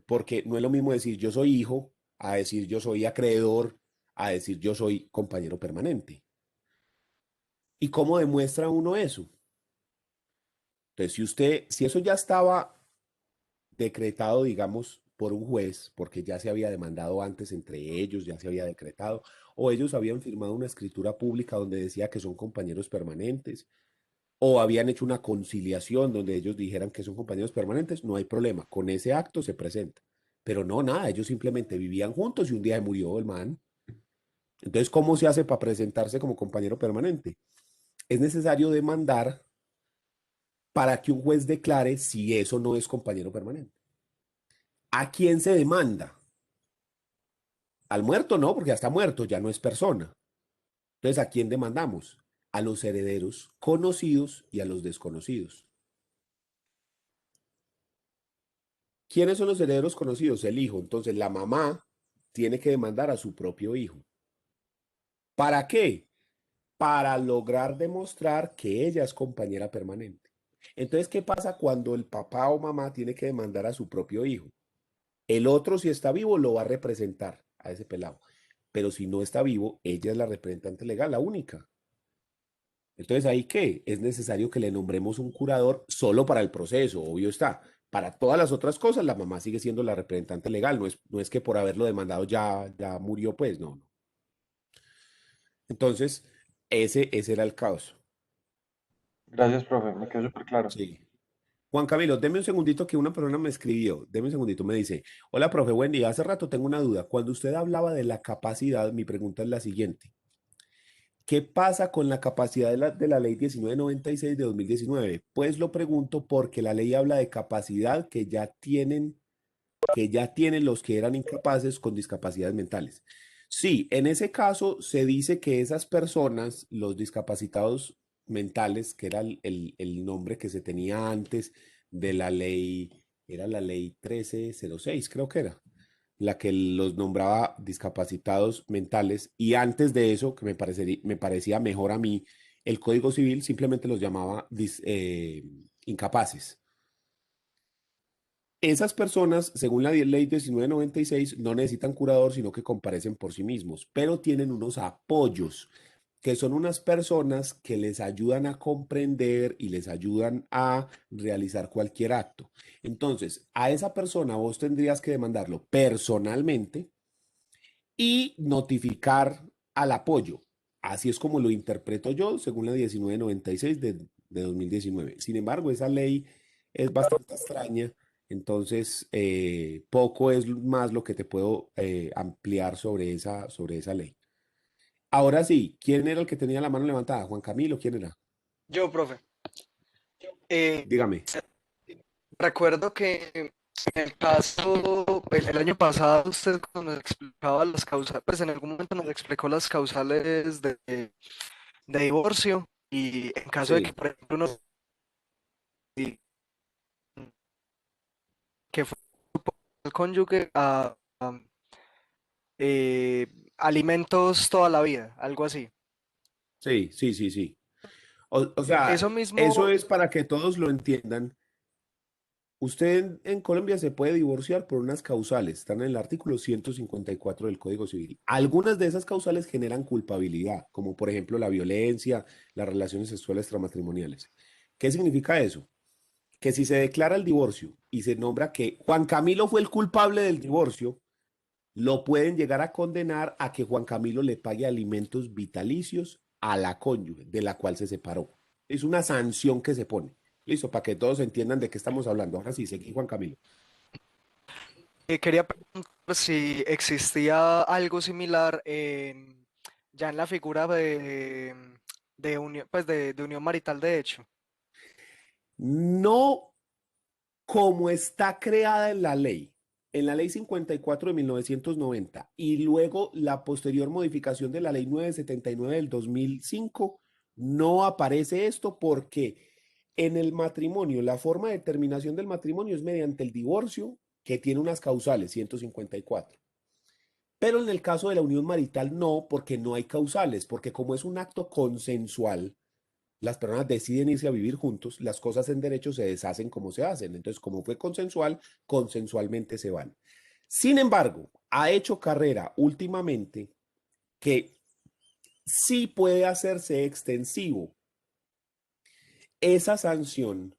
[SPEAKER 1] Porque no es lo mismo decir yo soy hijo, a decir yo soy acreedor, a decir yo soy compañero permanente. ¿Y cómo demuestra uno eso? Entonces, si eso ya estaba decretado, digamos, por un juez, porque ya se había demandado antes entre ellos, ya se había decretado, o ellos habían firmado una escritura pública donde decía que son compañeros permanentes, o habían hecho una conciliación donde ellos dijeran que son compañeros permanentes, no hay problema, con ese acto se presenta. Pero no, nada, ellos simplemente vivían juntos y un día se murió el man. Entonces, ¿cómo se hace para presentarse como compañero permanente? Es necesario demandar para que un juez declare si eso no es compañero permanente. ¿A quién se demanda? Al muerto no, porque ya está muerto, ya no es persona. Entonces, ¿a quién demandamos? A los herederos conocidos y a los desconocidos. ¿Quiénes son los herederos conocidos? El hijo. Entonces, la mamá tiene que demandar a su propio hijo. ¿Para qué? Para lograr demostrar que ella es compañera permanente. Entonces, ¿qué pasa cuando el papá o mamá tiene que demandar a su propio hijo? El otro, si está vivo, lo va a representar a ese pelado. Pero si no está vivo, ella es la representante legal, la única. Entonces, ¿ahí qué? Es necesario que le nombremos un curador solo para el proceso, obvio está. Para todas las otras cosas, la mamá sigue siendo la representante legal. No es que por haberlo demandado ya murió, pues, no. Entonces, ese era el caos.
[SPEAKER 3] Gracias, profe, me quedó súper claro.
[SPEAKER 1] Sí. Juan Camilo, deme un segundito que una persona me escribió. Deme un segundito, me dice, hola, profe, buen día. Hace rato tengo una duda. Cuando usted hablaba de la capacidad, mi pregunta es la siguiente. ¿Qué pasa con la capacidad de la ley 1996 de 2019? Pues lo pregunto porque la ley habla de capacidad que ya tienen los que eran incapaces con discapacidades mentales. Sí, en ese caso se dice que esas personas, los discapacitados mentales, que era el nombre que se tenía antes de la ley, era la ley 1306, creo que era, la que los nombraba discapacitados mentales, y antes de eso, que me parecía mejor a mí, el Código Civil simplemente los llamaba incapaces. Esas personas, según la ley 1996, no necesitan curador, sino que comparecen por sí mismos, pero tienen unos apoyos, que son unas personas que les ayudan a comprender y les ayudan a realizar cualquier acto. Entonces, a esa persona vos tendrías que demandarlo personalmente y notificar al apoyo. Así es como lo interpreto yo, según la 1996 de 2019. Sin embargo, esa ley es bastante extraña, entonces poco es más lo que te puedo ampliar sobre esa ley. Ahora sí, ¿quién era el que tenía la mano levantada? ¿Juan Camilo? ¿Quién era?
[SPEAKER 6] Yo, profe. Eh,
[SPEAKER 1] Dígame.
[SPEAKER 6] recuerdo que en el caso, el año pasado, usted cuando nos explicaba las causales, pues en algún momento nos explicó las causales de divorcio y en caso de que,
[SPEAKER 1] Sí.
[SPEAKER 6] por ejemplo, uno que fue el cónyuge a, eh, alimentos toda la vida, algo así.
[SPEAKER 1] Sí, sí, sí, sí. O sea,
[SPEAKER 6] Eso
[SPEAKER 1] eso
[SPEAKER 6] mismo,
[SPEAKER 1] es para que todos lo entiendan. Usted en Colombia se puede divorciar por unas causales, están en el artículo 154 del Código Civil. Algunas de esas causales generan culpabilidad, como por ejemplo la violencia, las relaciones sexuales extramatrimoniales. ¿Qué significa eso? Que si se declara el divorcio y se nombra que Juan Camilo fue el culpable del divorcio, lo pueden llegar a condenar a que Juan Camilo le pague alimentos vitalicios a la cónyuge de la cual se separó. Es una sanción que se pone. Listo, para que todos entiendan de qué estamos hablando. Ahora sí, seguí Juan Camilo.
[SPEAKER 6] quería preguntar si existía algo similar ya en la figura de unión, pues de unión marital de hecho.
[SPEAKER 1] No como está creada en la ley 54 de 1990 y luego la posterior modificación de la ley 979 del 2005, no aparece esto porque en el matrimonio, la forma de terminación del matrimonio es mediante el divorcio, que tiene unas causales, 154. Pero en el caso de la unión marital no, porque no hay causales, porque como es un acto consensual, las personas deciden irse a vivir juntos, las cosas en derecho se deshacen como se hacen. Entonces, como fue consensual, consensualmente se van. Sin embargo, ha hecho carrera últimamente que sí puede hacerse extensivo esa sanción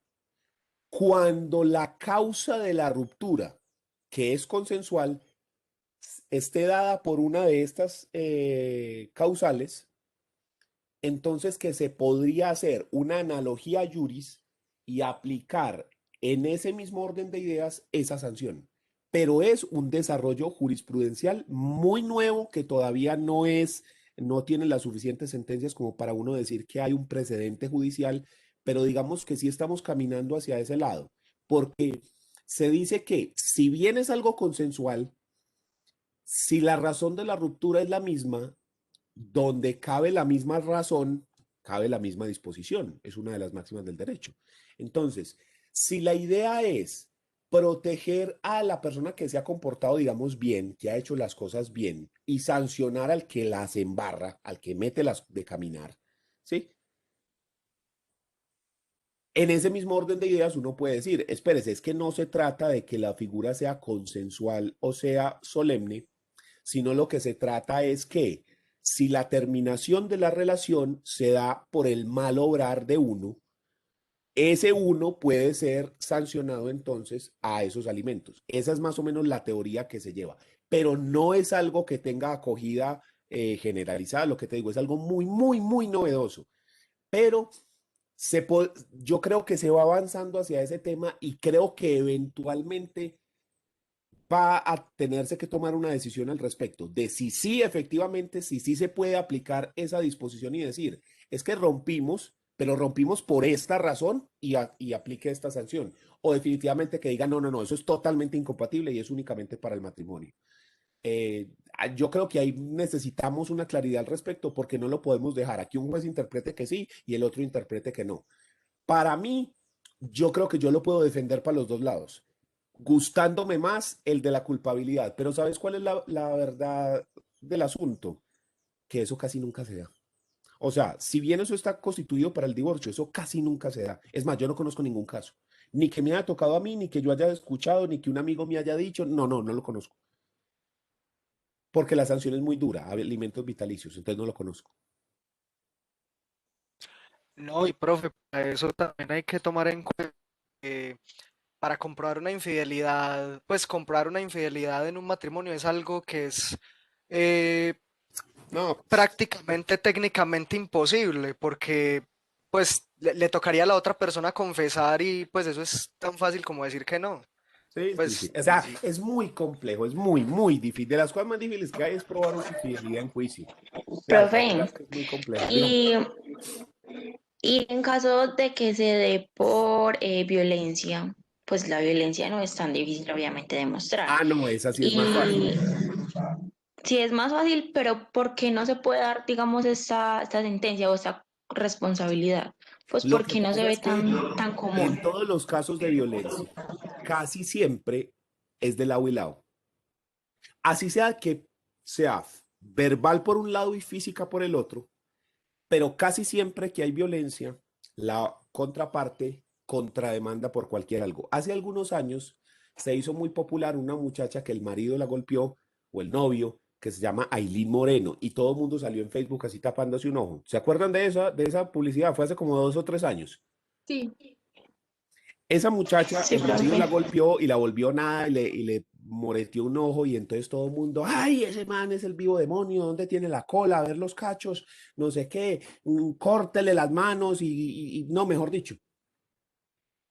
[SPEAKER 1] cuando la causa de la ruptura, que es consensual, esté dada por una de estas causales. Entonces que se podría hacer una analogía juris y aplicar en ese mismo orden de ideas esa sanción. Pero es un desarrollo jurisprudencial muy nuevo que todavía no tiene las suficientes sentencias como para uno decir que hay un precedente judicial, pero digamos que sí estamos caminando hacia ese lado, porque se dice que si bien es algo consensual, si la razón de la ruptura es la misma, donde cabe la misma razón, cabe la misma disposición. Es una de las máximas del derecho. Entonces, si la idea es proteger a la persona que se ha comportado, digamos, bien, que ha hecho las cosas bien, y sancionar al que las embarra, al que mete las de caminar, ¿sí? En ese mismo orden de ideas uno puede decir, espérese, es que no se trata de que la figura sea consensual o sea solemne, sino lo que se trata es que si la terminación de la relación se da por el mal obrar de uno, ese uno puede ser sancionado entonces a esos alimentos. Esa es más o menos la teoría que se lleva, pero no es algo que tenga acogida generalizada, lo que te digo, es algo muy, muy, muy novedoso, pero yo creo que se va avanzando hacia ese tema y creo que eventualmente va a tenerse que tomar una decisión al respecto de si sí, efectivamente, si sí se puede aplicar esa disposición y decir, es que rompimos, pero rompimos por esta razón y aplique esta sanción. O definitivamente que diga, no, no, no, eso es totalmente incompatible y es únicamente para el matrimonio. yo creo que ahí necesitamos una claridad al respecto porque no lo podemos dejar. Aquí un juez interprete que sí y el otro interprete que no. Para mí, yo creo que yo lo puedo defender para los dos lados, gustándome más el de la culpabilidad. Pero ¿sabes cuál es la verdad del asunto? Que eso casi nunca se da. O sea, si bien eso está constituido para el divorcio, eso casi nunca se da. Es más, yo no conozco ningún caso. Ni que me haya tocado a mí, ni que yo haya escuchado, ni que un amigo me haya dicho. No, no, no lo conozco. Porque la sanción es muy dura, alimentos vitalicios, entonces no lo conozco.
[SPEAKER 6] No, y profe, para eso también hay que tomar en cuenta que para comprobar una infidelidad, pues comprobar una infidelidad en un matrimonio es algo que es eh,
[SPEAKER 1] No,
[SPEAKER 6] prácticamente técnicamente imposible, porque pues le tocaría a la otra persona confesar y pues eso es tan fácil como decir que no.
[SPEAKER 1] sí, sí, sí.
[SPEAKER 6] Pues
[SPEAKER 1] O sea, es muy complejo, es muy, muy difícil. De las cosas más difíciles que hay es probar una infidelidad en juicio. O sea, de
[SPEAKER 5] Profe,
[SPEAKER 1] verdad que es muy complejo. Dígame.
[SPEAKER 5] y, y en caso de que se dé por violencia, pues la violencia no es tan difícil obviamente de mostrar.
[SPEAKER 1] Ah, no, esa sí es más fácil.
[SPEAKER 5] Y sí es más fácil, pero ¿por qué no se puede dar, digamos, esta sentencia o esta responsabilidad? Pues
[SPEAKER 1] Lo que
[SPEAKER 5] porque no se
[SPEAKER 1] pasa
[SPEAKER 5] ve
[SPEAKER 1] es que
[SPEAKER 5] tan
[SPEAKER 1] en
[SPEAKER 5] común.
[SPEAKER 1] todos los casos de violencia, casi siempre es de lado y lado. Así sea que sea verbal por un lado y física por el otro, pero casi siempre que hay violencia, la contraparte contrademanda por cualquier algo. Hace algunos años se hizo muy popular una muchacha que el marido la golpeó o el novio, que se llama Ailín Moreno, y todo el mundo salió en Facebook así tapándose un ojo. ¿Se acuerdan de esa publicidad? Fue hace como 2 o 3 años.
[SPEAKER 2] Sí,
[SPEAKER 1] Esa muchacha,
[SPEAKER 5] Sí,
[SPEAKER 1] el marido
[SPEAKER 5] profe.
[SPEAKER 1] la golpeó y la volvió nada y le moreteó un ojo y entonces todo el mundo, ay, ese man es el vivo demonio, ¿dónde tiene la cola? A ver los cachos, no sé qué, córtele las manos y no, mejor dicho.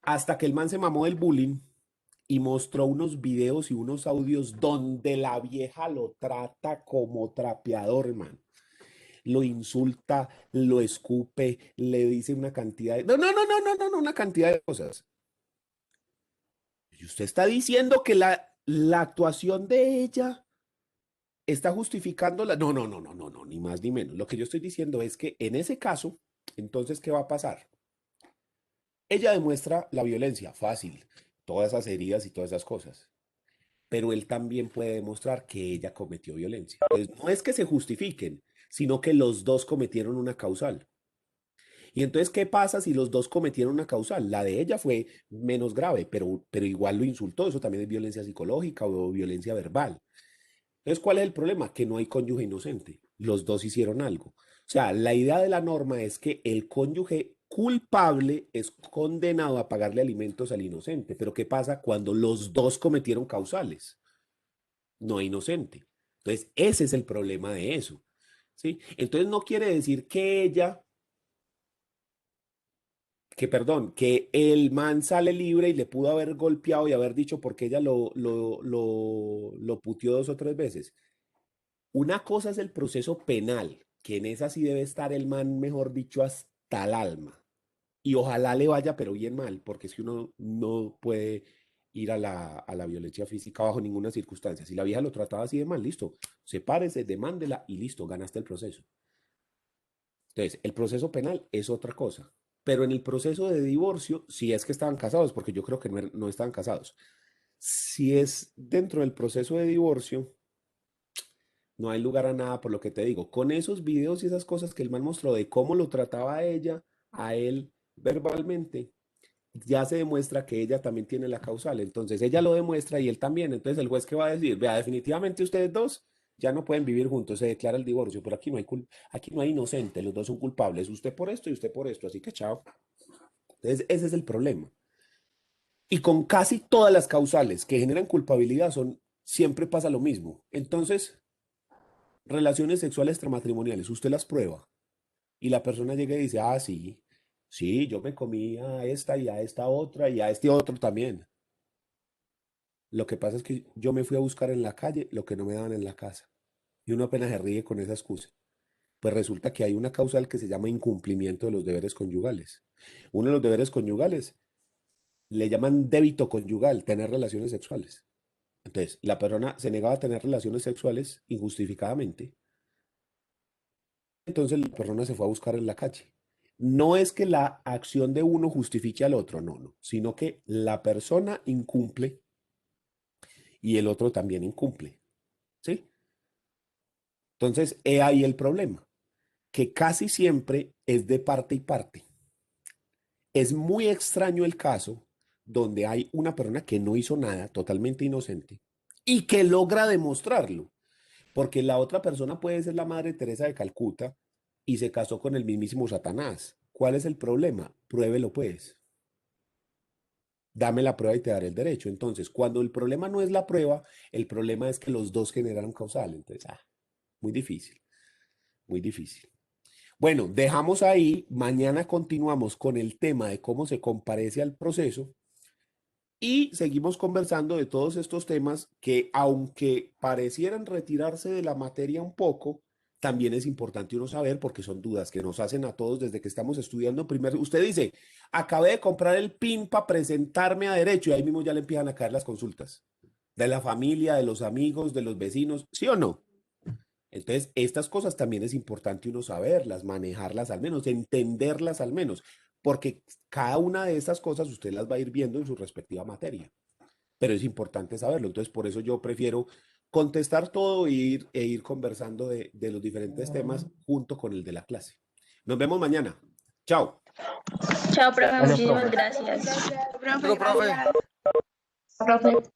[SPEAKER 1] Hasta que el man se mamó del bullying y mostró unos videos y unos audios donde la vieja lo trata como trapeador, hermano. Lo insulta, lo escupe, le dice una cantidad de... No, no, no, no, no, no, no, una cantidad de cosas. Y usted está diciendo que la actuación de ella está justificando la... No, no, no, no, no, no, ni más ni menos. Lo que yo estoy diciendo es que en ese caso, entonces, ¿qué va a pasar? Ella demuestra la violencia, fácil, todas esas heridas y todas esas cosas. Pero él también puede demostrar que ella cometió violencia. Entonces, no es que se justifiquen, sino que los dos cometieron una causal. Y entonces, ¿qué pasa si los dos cometieron una causal? La de ella fue menos grave, pero igual lo insultó. Eso también es violencia psicológica o violencia verbal. Entonces, ¿cuál es el problema? Que no hay cónyuge inocente. Los dos hicieron algo. O sea, la idea de la norma es que el cónyuge culpable es condenado a pagarle alimentos al inocente. Pero ¿qué pasa cuando los dos cometieron causales? No hay inocente. Entonces, ese es el problema de eso. ¿Sí? Entonces, no quiere decir que perdón, que el man sale libre y le pudo haber golpeado y haber dicho porque ella lo puteó 2 o 3 veces. Una cosa es el proceso penal, que en esa sí debe estar el man, mejor dicho, hasta el alma. Y ojalá le vaya, pero bien mal, porque es que uno no puede ir a la violencia física bajo ninguna circunstancia. Si la vieja lo trataba así de mal, listo, sepárese, demándela y listo, ganaste el proceso. Entonces, el proceso penal es otra cosa. Pero en el proceso de divorcio, si es que estaban casados, porque yo creo que no estaban casados, si es dentro del proceso de divorcio, no hay lugar a nada por lo que te digo. Con esos videos y esas cosas que el man mostró de cómo lo trataba a ella, a él verbalmente, ya se demuestra que ella también tiene la causal. Entonces ella lo demuestra y él también. Entonces el juez, ¿qué va a decir? Vea, definitivamente ustedes dos ya no pueden vivir juntos, se declara el divorcio, pero aquí no hay inocente, los dos son culpables, usted por esto y usted por esto, así que chao. Entonces ese es el problema. Y con casi todas las causales que generan culpabilidad siempre pasa lo mismo. Entonces, relaciones sexuales extramatrimoniales, usted las prueba y la persona llega y dice, ah, sí, sí, yo me comí a esta y a esta otra y a este otro también. Lo que pasa es que yo me fui a buscar en la calle lo que no me daban en la casa. Y uno apenas se ríe con esa excusa. Pues resulta que hay una causal que se llama incumplimiento de los deberes conyugales. Uno de los deberes conyugales le llaman débito conyugal, tener relaciones sexuales. Entonces, la persona se negaba a tener relaciones sexuales injustificadamente. Entonces, la persona se fue a buscar en la calle. No es que la acción de uno justifique al otro, no, sino que la persona incumple y el otro también incumple, ¿sí? Entonces, he ahí el problema, que casi siempre es de parte y parte. Es muy extraño el caso donde hay una persona que no hizo nada, totalmente inocente, y que logra demostrarlo, porque la otra persona puede ser la Madre Teresa de Calcuta y se casó con el mismísimo Satanás. ¿Cuál es el problema? Pruébelo pues. Dame la prueba y te daré el derecho. Entonces, cuando el problema no es la prueba, el problema es que los dos generaron causal. Entonces, muy difícil, muy difícil. Bueno, dejamos ahí. Mañana continuamos con el tema de cómo se comparece al proceso y seguimos conversando de todos estos temas que, aunque parecieran retirarse de la materia un poco, también es importante uno saber porque son dudas que nos hacen a todos desde que estamos estudiando primero. Usted dice, acabé de comprar el PIN para presentarme a derecho y ahí mismo ya le empiezan a caer las consultas de la familia, de los amigos, de los vecinos, ¿sí o no? Entonces, estas cosas también es importante uno saberlas, manejarlas al menos, entenderlas al menos, porque cada una de estas cosas usted las va a ir viendo en su respectiva materia, pero es importante saberlo. Entonces, por eso yo prefiero contestar todo e ir conversando de los diferentes temas junto con el de la clase. Nos vemos mañana. Chao.
[SPEAKER 5] Chao, profe,
[SPEAKER 3] Gracias,
[SPEAKER 5] muchísimas
[SPEAKER 3] profe.
[SPEAKER 5] gracias.
[SPEAKER 8] Profe,
[SPEAKER 6] Luego, profe.
[SPEAKER 8] gracias.
[SPEAKER 5] Profe.